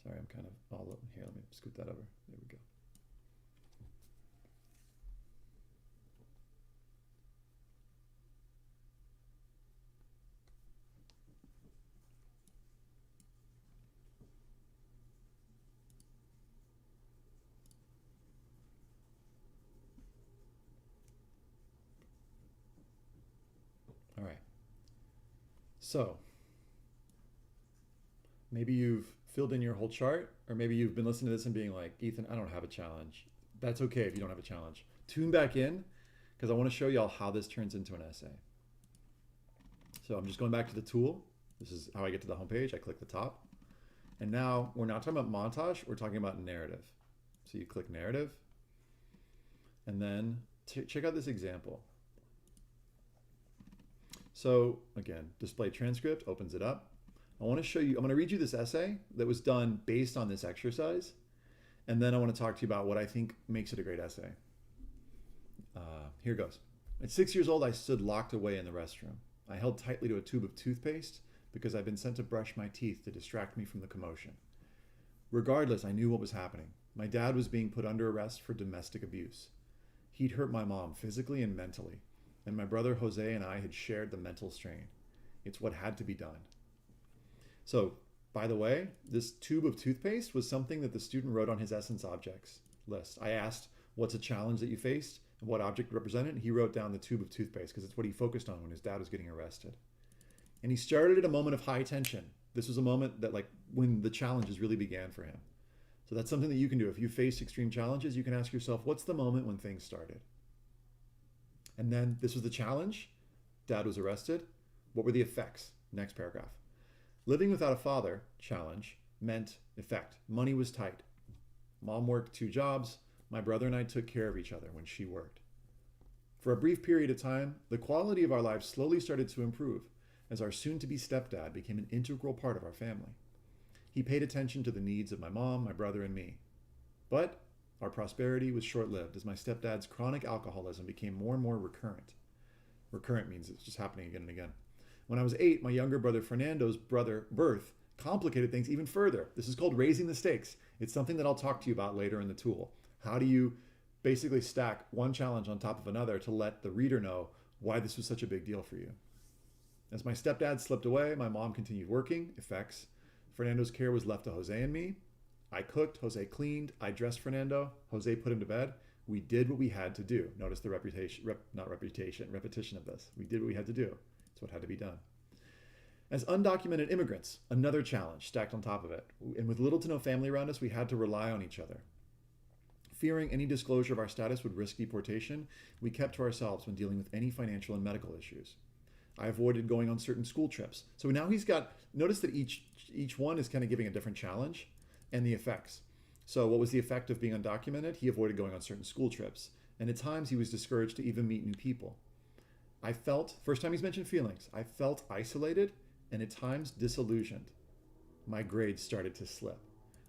Sorry, I'm kind of all up here. Let me scoot that over. There we go. So maybe you've filled in your whole chart, or maybe you've been listening to this and being like, Ethan, I don't have a challenge. That's okay if you don't have a challenge. Tune back in, because I want to show y'all how this turns into an essay. So I'm just going back to the tool. This is how I get to the homepage. I click the top. And now we're not talking about montage, we're talking about narrative. So you click narrative, and then check out this example. So again, display transcript, opens it up. I want to show you, I'm going to read you this essay that was done based on this exercise. And then I want to talk to you about what I think makes it a great essay. Here goes. At 6 years old, I stood locked away in the restroom. I held tightly to a tube of toothpaste because I'd been sent to brush my teeth to distract me from the commotion. Regardless, I knew what was happening. My dad was being put under arrest for domestic abuse. He'd hurt my mom physically and mentally, and my brother Jose and I had shared the mental strain. It's what had to be done. So, by the way, this tube of toothpaste was something that the student wrote on his essence objects list. I asked, what's a challenge that you faced and what object represented? He wrote down the tube of toothpaste because it's what he focused on when his dad was getting arrested. And he started at a moment of high tension. This was a moment that, like, when the challenges really began for him. So that's something that you can do. If you face extreme challenges, you can ask yourself, what's the moment when things started? And then this was the challenge. Dad was arrested. What were the effects? Next paragraph. Living without a father, challenge, meant effect. Money was tight. Mom worked 2 jobs. My brother and I took care of each other when she worked. For a brief period of time, the quality of our lives slowly started to improve as our soon-to-be stepdad became an integral part of our family. He paid attention to the needs of my mom, my brother, and me. But our prosperity was short-lived as my stepdad's chronic alcoholism became more and more recurrent. Recurrent means it's just happening again and again. When I was 8, my younger brother Fernando's birth complicated things even further. This is called raising the stakes. It's something that I'll talk to you about later in the tool. How do you basically stack one challenge on top of another to let the reader know why this was such a big deal for you? As my stepdad slipped away, my mom continued working, effects. Fernando's care was left to Jose and me. I cooked, Jose cleaned, I dressed Fernando, Jose put him to bed. We did what we had to do. Notice the repetition of this. We did what we had to do. It's what had to be done. As undocumented immigrants, another challenge stacked on top of it. And with little to no family around us, we had to rely on each other. Fearing any disclosure of our status would risk deportation, we kept to ourselves when dealing with any financial and medical issues. I avoided going on certain school trips. So now he's got, notice that each one is kind of giving a different challenge and the effects. So what was the effect of being undocumented? He avoided going on certain school trips. And at times he was discouraged to even meet new people. I felt, first time he's mentioned feelings, I felt isolated and at times disillusioned. My grades started to slip.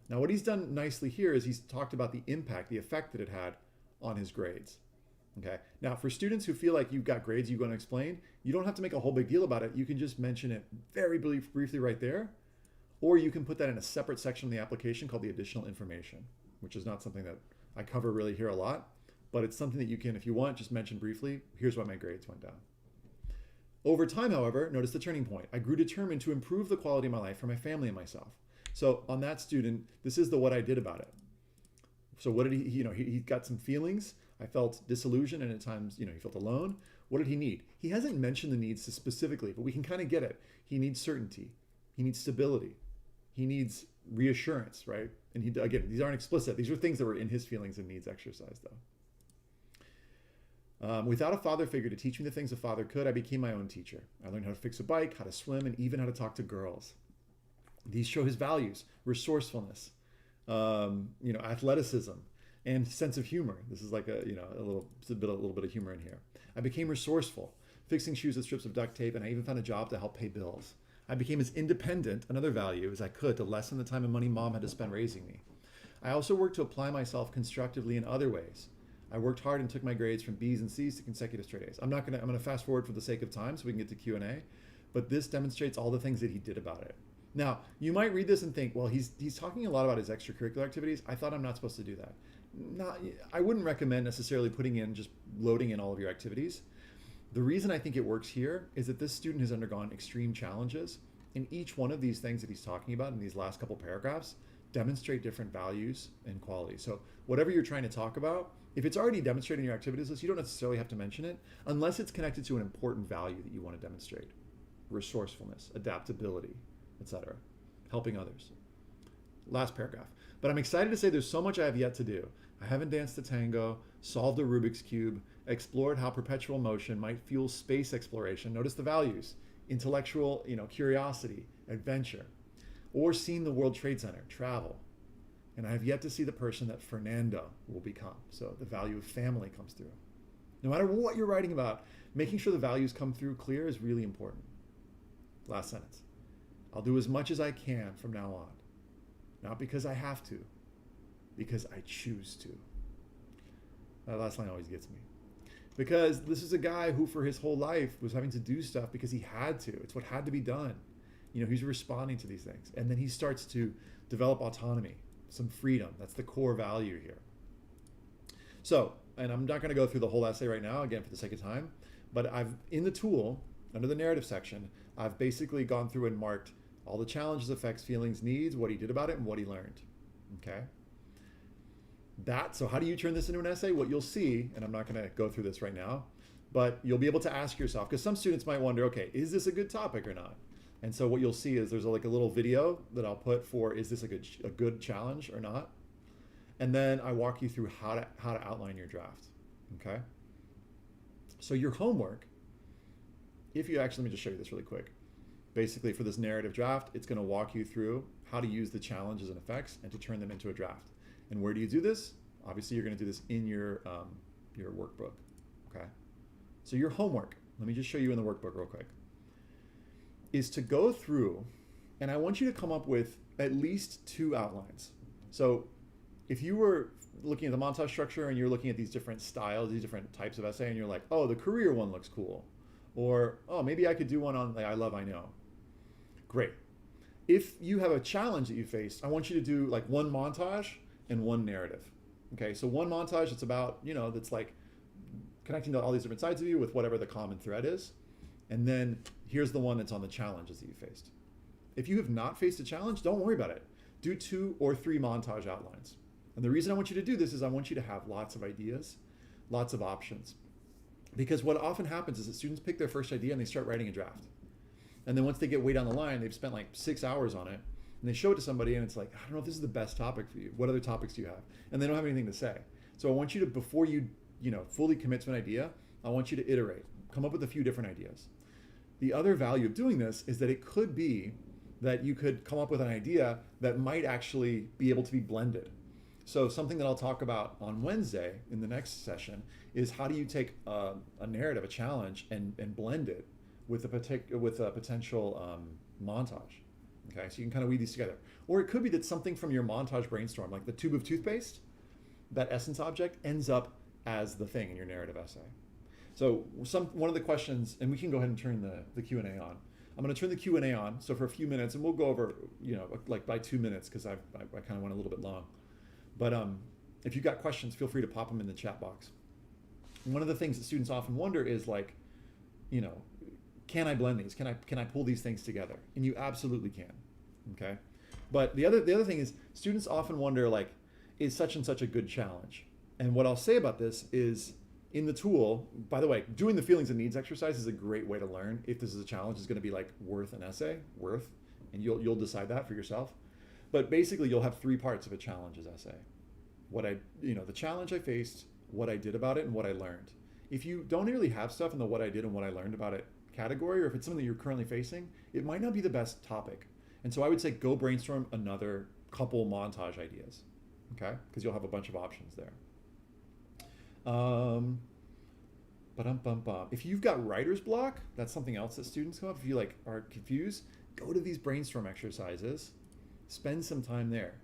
Now what he's done nicely here is he's talked about the impact, the effect that it had on his grades. Okay. Now for students who feel like you've got grades you're going to explain, you don't have to make a whole big deal about it. You can just mention it very briefly right there. Or you can put that in a separate section of the application called the additional information, which is not something that I cover really here a lot, but it's something that you can, if you want, just mention briefly, here's why my grades went down. Over time, however, notice the turning point. I grew determined to improve the quality of my life for my family and myself. So on that student, this is the what I did about it. So what did he got some feelings. I felt disillusioned and at times, he felt alone. What did he need? He hasn't mentioned the needs specifically, but we can kind of get it. He needs certainty. He needs stability. He needs reassurance, right? And again, these aren't explicit. These are things that were in his feelings and needs exercise, though. Without a father figure to teach me the things a father could, I became my own teacher. I learned how to fix a bike, how to swim, and even how to talk to girls. These show his values: resourcefulness, athleticism, and sense of humor. This is like a little bit of humor in here. I became resourceful, fixing shoes with strips of duct tape, and I even found a job to help pay bills. I became as independent, another value, as I could to lessen the time and money mom had to spend raising me. I also worked to apply myself constructively in other ways. I worked hard and took my grades from B's and C's to consecutive straight A's. I'm going to fast forward for the sake of time so we can get to Q&A, but this demonstrates all the things that he did about it. Now, you might read this and think, well, he's talking a lot about his extracurricular activities. I thought I'm not supposed to do that. I wouldn't recommend necessarily loading in all of your activities. The reason I think it works here is that this student has undergone extreme challenges, and each one of these things that he's talking about in these last couple paragraphs demonstrate different values and qualities. So whatever you're trying to talk about, if it's already demonstrated in your activities list, you don't necessarily have to mention it unless it's connected to an important value that you want to demonstrate. resourcefulness, adaptability, etc. Helping others. Last paragraph. But I'm excited to say there's so much I have yet to do. I haven't danced the tango, solved a Rubik's Cube, explored how perpetual motion might fuel space exploration. Notice the values: intellectual, curiosity, adventure, or seen the World Trade Center, travel. And I have yet to see the person that Fernando will become. So the value of family comes through. No matter what you're writing about, making sure the values come through clear is really important. Last sentence. I'll do as much as I can from now on. Not because I have to, because I choose to. That last line always gets me. Because this is a guy who for his whole life was having to do stuff because he had to. It's what had to be done. He's responding to these things. And then he starts to develop autonomy, some freedom. That's the core value here. So, and I'm not going to go through the whole essay right now, again, for the sake of time, but in the tool, under the narrative section, I've basically gone through and marked all the challenges, effects, feelings, needs, what he did about it, and what he learned. Okay? So how do you turn this into an essay? What you'll see, and I'm not going to go through this right now, but you'll be able to ask yourself, because some students might wonder, okay, is this a good topic or not? And so what you'll see is there's like a little video that I'll put for, is this a good challenge or not? And then I walk you through how to outline your draft. Okay? So your homework, let me just show you this really quick. Basically, for this narrative draft, it's going to walk you through how to use the challenges and effects and to turn them into a draft. And where do you do this? Obviously, you're going to do this in your workbook. Okay. So your homework, let me just show you in the workbook real quick, is to go through, and I want you to come up with at least 2 outlines. So if you were looking at the montage structure and you're looking at these different styles, these different types of essay, and you're like, oh, the career one looks cool. Or, oh, maybe I could do one on I Love, I Know. Great. If you have a challenge that you faced, I want you to do like 1 montage and 1 narrative. Okay, so 1 montage, it's about, that's like connecting to all these different sides of you with whatever the common thread is. And then here's the one that's on the challenges that you faced. If you have not faced a challenge, don't worry about it. Do 2 or 3 montage outlines. And the reason I want you to do this is I want you to have lots of ideas, lots of options. Because what often happens is that students pick their first idea and they start writing a draft. And then once they get way down the line, they've spent like 6 hours on it, and they show it to somebody and it's like, I don't know if this is the best topic for you. What other topics do you have? And they don't have anything to say. So I want you to, before you fully commit to an idea, I want you to iterate, come up with a few different ideas. The other value of doing this is that it could be that you could come up with an idea that might actually be able to be blended. So something that I'll talk about on Wednesday in the next session is how do you take a narrative, a challenge, and blend it with a potential montage. Okay, so you can kind of weave these together. Or it could be that something from your montage brainstorm, like the tube of toothpaste, that essence object ends up as the thing in your narrative essay. So one of the questions, and we can go ahead and turn the Q&A on. I'm going to turn the Q&A on, so for a few minutes, and we'll go over, like by 2 minutes, because I kind of went a little bit long. But if you've got questions, feel free to pop them in the chat box. And one of the things that students often wonder is like, can I blend these? Can I pull these things together? And you absolutely can. Okay. But the other thing is students often wonder like, is such and such a good challenge? And what I'll say about this is in the tool, by the way, doing the feelings and needs exercise is a great way to learn if this is a challenge is going to be like worth an essay, and you'll decide that for yourself. But basically you'll have 3 parts of a challenges essay. The challenge I faced, what I did about it, and what I learned. If you don't really have stuff in the what I did and what I learned about it category, or if it's something that you're currently facing, it might not be the best topic. And so I would say go brainstorm another couple montage ideas, okay? Because you'll have a bunch of options there. If you've got writer's block, that's something else that students come up. If you like are confused, go to these brainstorm exercises, spend some time there.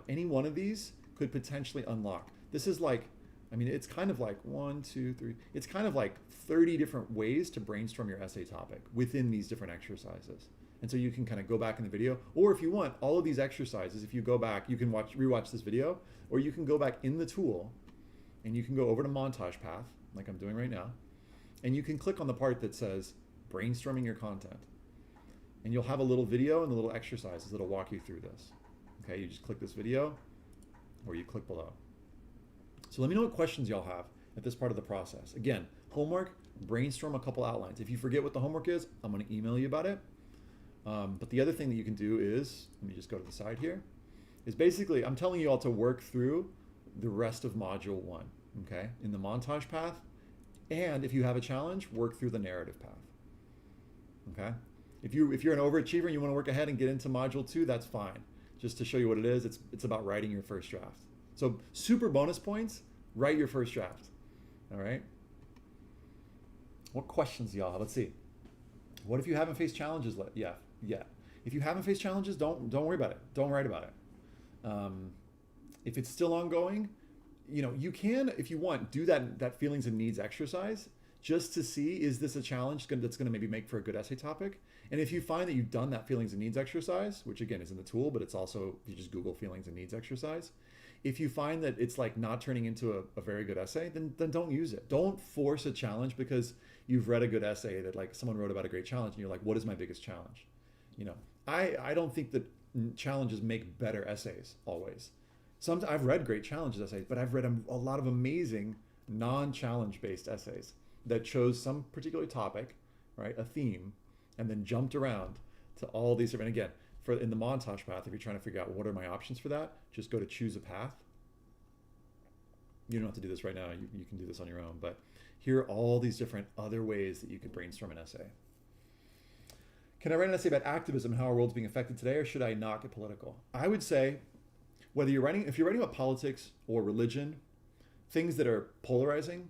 Any one of these could potentially unlock. This is like, it's kind of like 1, 2, 3. It's kind of like 30 different ways to brainstorm your essay topic within these different exercises. And so you can kind of go back in the video, or if you want all of these exercises, if you go back, you can rewatch this video, or you can go back in the tool and you can go over to montage path, like I'm doing right now, and you can click on the part that says brainstorming your content. And you'll have a little video and the little exercises that'll walk you through this. Okay, you just click this video, or you click below. So let me know what questions y'all have at this part of the process. Again, homework, brainstorm a couple outlines. If you forget what the homework is, I'm going to email you about it. But the other thing that you can do is, let me just go to the side here, is basically I'm telling you all to work through the rest of module 1, okay, in the montage path. And if you have a challenge, work through the narrative path, okay? If you're an overachiever and you want to work ahead and get into module 2, that's fine. Just to show you what it is, it's about writing your first draft. So super bonus points, write your first draft, all right? What questions do y'all have? Let's see. What if you haven't faced challenges yet? If you haven't faced challenges, don't worry about it. Don't write about it. If it's still ongoing, you can, if you want, do that feelings and needs exercise just to see, is this a challenge that's going to maybe make for a good essay topic? And if you find that you've done that feelings and needs exercise, which again is in the tool, but it's also, if you just Google feelings and needs exercise, if you find that it's like not turning into a very good essay, then don't use it. Don't force a challenge because you've read a good essay that like someone wrote about a great challenge and you're like, what is my biggest challenge? I don't think that challenges make better essays always. Sometimes I've read great challenges essays, but I've read a lot of amazing non-challenge based essays that chose some particular topic, right, a theme, and then jumped around to all these different, again, in the montage path, if you're trying to figure out what are my options for that, just go to choose a path. You don't have to do this right now, you can do this on your own, but here are all these different other ways that you could brainstorm an essay. Can I write an essay about activism and how our world's being affected today, or should I not get political? I would say, if you're writing about politics or religion, things that are polarizing,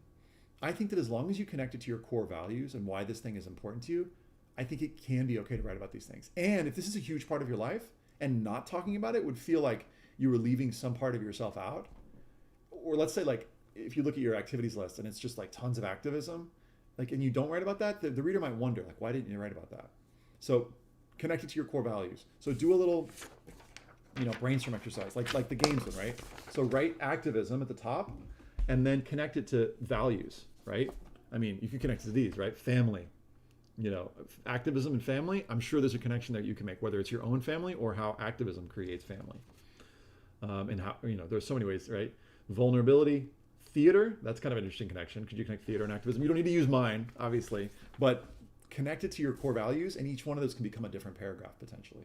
I think that as long as you connect it to your core values and why this thing is important to you, I think it can be okay to write about these things. And if this is a huge part of your life and not talking about it would feel like you were leaving some part of yourself out, or let's say like, if you look at your activities list and it's just like tons of activism, like, and you don't write about that, the reader might wonder, like, why didn't you write about that? So connect it to your core values. So do a little, brainstorm exercise, like the games one, right? So write activism at the top and then connect it to values, right? I mean, you can connect it to these, right? Family, activism and family. I'm sure there's a connection that you can make, whether it's your own family or how activism creates family. And how, there's so many ways, right? Vulnerability, theater, that's kind of an interesting connection. Could you connect theater and activism? You don't need to use mine, obviously, but connect it to your core values, and each one of those can become a different paragraph potentially.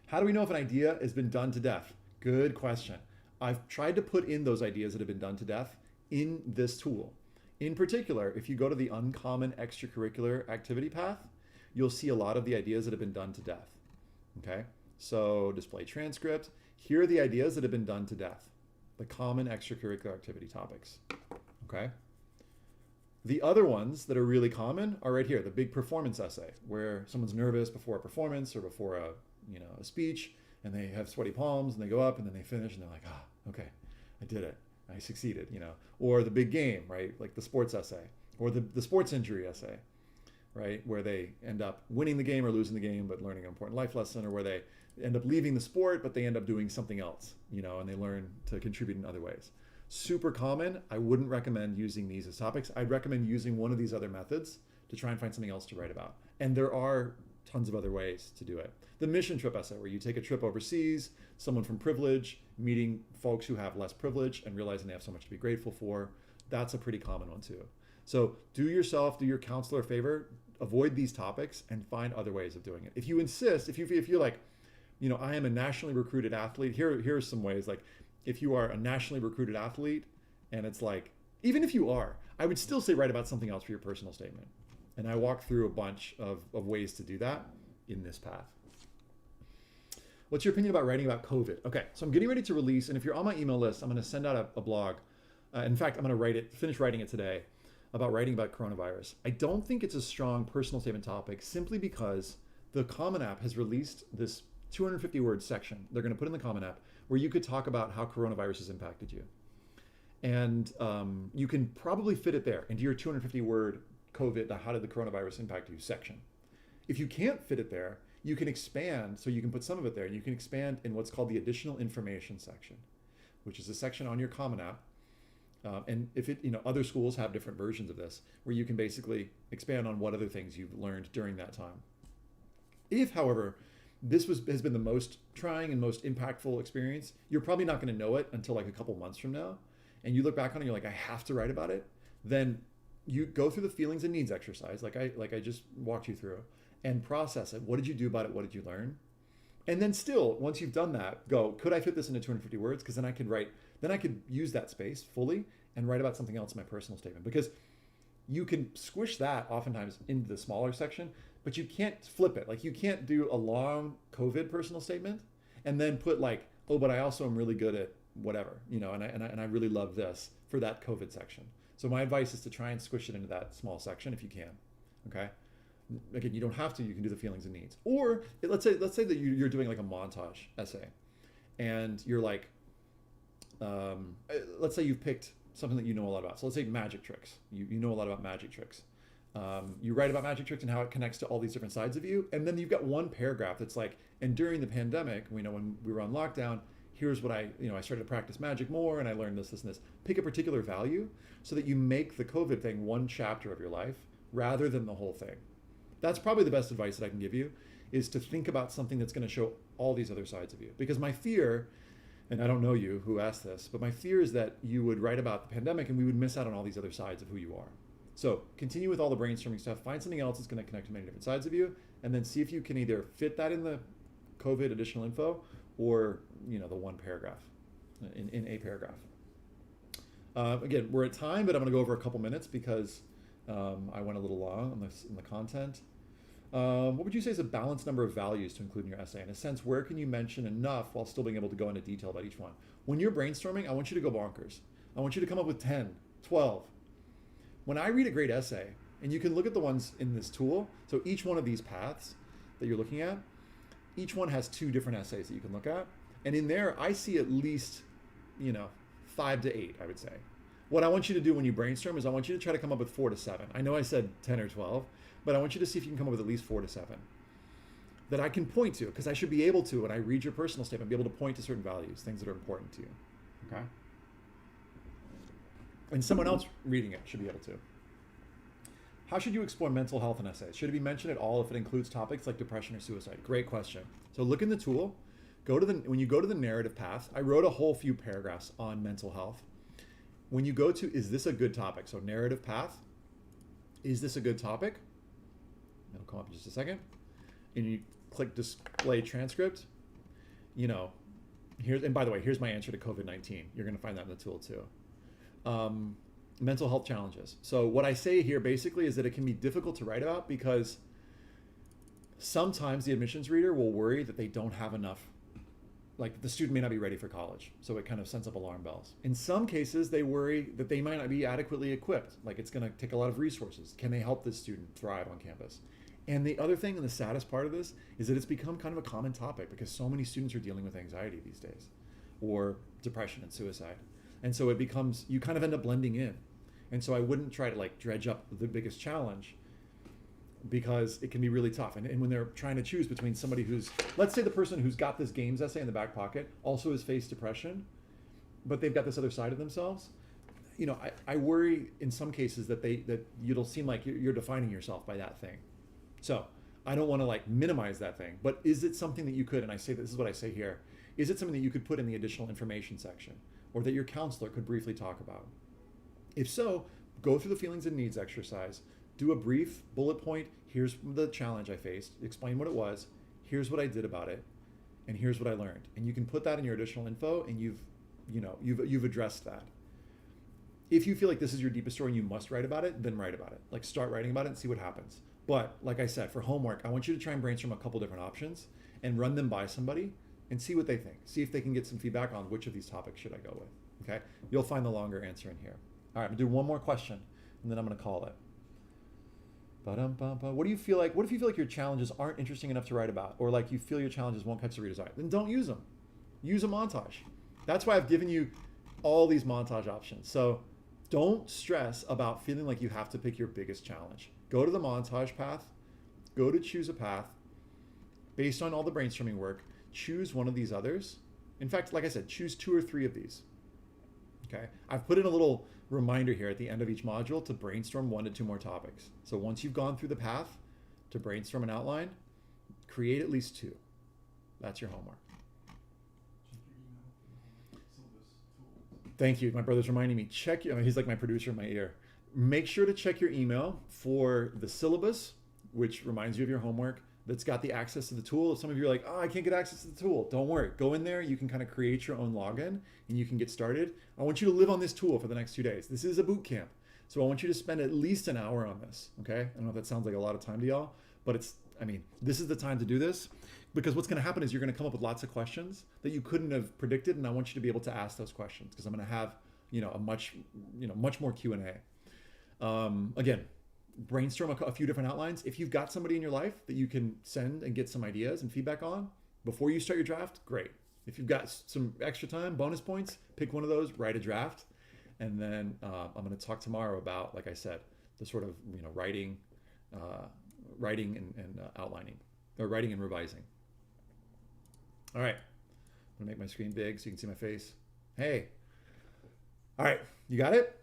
How do we know if an idea has been done to death? Good question. I've tried to put in those ideas that have been done to death in this tool. In particular, if you go to the uncommon extracurricular activity path, you'll see a lot of the ideas that have been done to death. Okay, so display transcript. Here are the ideas that have been done to death, the common extracurricular activity topics. Okay. The other ones that are really common are right here, the big performance essay, where someone's nervous before a performance or before a speech, and they have sweaty palms and they go up and then they finish and they're like, okay, I did it. I succeeded, or the big game, right? Like the sports essay, or the sports injury essay, right? Where they end up winning the game or losing the game, but learning an important life lesson, or where they end up leaving the sport, but they end up doing something else, and they learn to contribute in other ways. Super common. I wouldn't recommend using these as topics. I'd recommend using one of these other methods to try and find something else to write about. And there are tons of other ways to do it. The mission trip essay, where you take a trip overseas, someone from privilege, meeting folks who have less privilege and realizing they have so much to be grateful for. That's a pretty common one too. So do your counselor a favor, avoid these topics and find other ways of doing it. If you insist, if you're like, I am a nationally recruited athlete, here are some ways, like if you are a nationally recruited athlete and it's like, even if you are, I would still say write about something else for your personal statement. And I walk through a bunch of ways to do that in this path. What's your opinion about writing about COVID? Okay, so I'm getting ready to release, and if you're on my email list, I'm going to send out a blog. In fact, I'm going to finish writing it today about writing about coronavirus. I don't think it's a strong personal statement topic simply because the Common App has released this 250 word section they're going to put in the Common App where you could talk about how coronavirus has impacted you. And you can probably fit it there into your 250 word COVID, how did the coronavirus impact you section. If you can't fit it there, you can expand, so you can put some of it there, and you can expand in what's called the additional information section, which is a section on your Common App. And if other schools have different versions of this, where you can basically expand on what other things you've learned during that time. If, however, this has been the most trying and most impactful experience, you're probably not going to know it until like a couple months from now, and you look back on it, and you're like, I have to write about it. Then you go through the feelings and needs exercise, like I just walked you through, and process it. What did you do about it? What did you learn? And then still, once you've done that, go, could I fit this into 250 words? Because then I could use that space fully and write about something else in my personal statement. Because you can squish that oftentimes into the smaller section, but you can't flip it. Like you can't do a long COVID personal statement and then put like, oh, but I also am really good at whatever, and I really love this for that COVID section. So my advice is to try and squish it into that small section if you can. Okay. Again, you don't have to. You can do the feelings and needs. Or let's say that you're doing like a montage essay, and you're like, let's say you've picked something that you know a lot about. So let's say magic tricks. You know a lot about magic tricks. You write about magic tricks and how it connects to all these different sides of you, and then you've got one paragraph that's like, and during the pandemic, when we were on lockdown, here's what I started to practice magic more, and I learned this, and this. Pick a particular value so that you make the COVID thing one chapter of your life rather than the whole thing. That's probably the best advice that I can give you, is to think about something that's going to show all these other sides of you. Because my fear, and I don't know you who asked this, but my fear is that you would write about the pandemic and we would miss out on all these other sides of who you are. So continue with all the brainstorming stuff, find something else that's going to connect to many different sides of you, and then see if you can either fit that in the COVID additional info or, the one paragraph, in a paragraph. Again, we're at time, but I'm going to go over a couple minutes because I went a little long on the content. What would you say is a balanced number of values to include in your essay? In a sense, where can you mention enough while still being able to go into detail about each one? When you're brainstorming, I want you to go bonkers. I want you to come up with 10, 12. When I read a great essay, and you can look at the ones in this tool, so each one of these paths that you're looking at, each one has 2 different essays that you can look at. And in there, I see at least, 5 to 8, I would say. What I want you to do when you brainstorm is I want you to try to come up with 4 to 7. I know I said 10 or 12, but I want you to see if you can come up with at least 4 to 7 that I can point to, because I should be able to, when I read your personal statement, be able to point to certain values, things that are important to you. Okay? And someone else reading it should be able to. How should you explore mental health in essays? Should it be mentioned at all if it includes topics like depression or suicide? Great question. So look in the tool. When you go to the narrative path, I wrote a whole few paragraphs on mental health. When you go to, is this a good topic? So narrative path, is this a good topic? It'll come up in just a second. And you click display transcript. And by the way, here's my answer to COVID-19. You're going to find that in the tool too. Mental health challenges. So what I say here basically is that it can be difficult to write about because sometimes the admissions reader will worry that they don't have enough, like the student may not be ready for college. So it kind of sends up alarm bells. In some cases, they worry that they might not be adequately equipped. Like it's going to take a lot of resources. Can they help this student thrive on campus? And the other thing, and the saddest part of this, is that it's become kind of a common topic because so many students are dealing with anxiety these days, or depression and suicide. And so it becomes, you kind of end up blending in. And so I wouldn't try to like dredge up the biggest challenge because it can be really tough. And when they're trying to choose between somebody who's, let's say the person who's got this games essay in the back pocket also has faced depression, but they've got this other side of themselves. I worry in some cases that it'll seem like you're defining yourself by that thing. So I don't want to like minimize that thing, but is it something that you could, and I say, this is what I say here, is it something that you could put in the additional information section or that your counselor could briefly talk about? If so, go through the feelings and needs exercise, do a brief bullet point. Here's the challenge I faced, explain what it was, here's what I did about it, and here's what I learned. And you can put that in your additional info, and you've addressed that. If you feel like this is your deepest story and you must write about it, then write about it. Like start writing about it and see what happens. But like I said, for homework, I want you to try and brainstorm a couple different options and run them by somebody and see what they think. See if they can get some feedback on which of these topics should I go with. Okay? You'll find the longer answer in here. All right, I'm gonna do one more question and then I'm gonna call it. What do you feel like? What if you feel like your challenges aren't interesting enough to write about, or like you feel your challenges won't catch the reader's eye? Then don't use them. Use a montage. That's why I've given you all these montage options. So don't stress about feeling like you have to pick your biggest challenge. Go to the montage path, go to choose a path. Based on all the brainstorming work, choose one of these others. In fact, like I said, choose 2 or 3 of these. Okay, I've put in a little reminder here at the end of each module to brainstorm 1 to 2 more topics. So once you've gone through the path to brainstorm an outline, create at least 2. That's your homework. Thank you. My brother's reminding me, he's like my producer in my ear. make sure to check your email for the syllabus, which reminds you of your homework, that's got the access to the tool. If some of you are like, oh, I can't get access to the tool, don't worry. Go in there, you can kind of create your own login and you can get started. I want you to live on this tool for the next 2 days. This is a boot camp. So I want you to spend at least an hour on this, okay? I don't know if that sounds like a lot of time to y'all, but this is the time to do this, because what's gonna happen is you're gonna come up with lots of questions that you couldn't have predicted, and I want you to be able to ask those questions, because I'm gonna have, a much more Q&A. Again, brainstorm a few different outlines. If you've got somebody in your life that you can send and get some ideas and feedback on before you start your draft, great. If you've got some extra time, bonus points, pick one of those, write a draft. And then I'm going to talk tomorrow about, like I said, the sort of writing and outlining, or writing and revising. All right, I'm going to make my screen big so you can see my face. Hey, all right, you got it?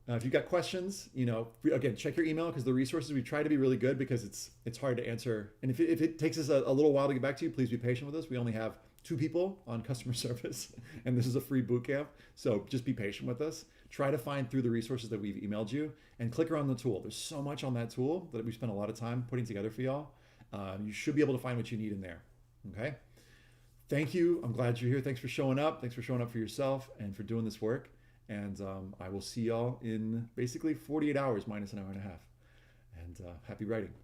If you've got questions, again, check your email, because the resources, we try to be really good, because it's hard to answer. And if it takes us a little while to get back to you, please be patient with us. We only have 2 people on customer service, and this is a free boot camp. So just be patient with us. Try to find through the resources that we've emailed you and click around the tool. There's so much on that tool that we spent a lot of time putting together for y'all. You should be able to find what you need in there. Okay. Thank you. I'm glad you're here. Thanks for showing up. Thanks for showing up for yourself and for doing this work. And I will see y'all in basically 48 hours minus an hour and a half. And happy writing.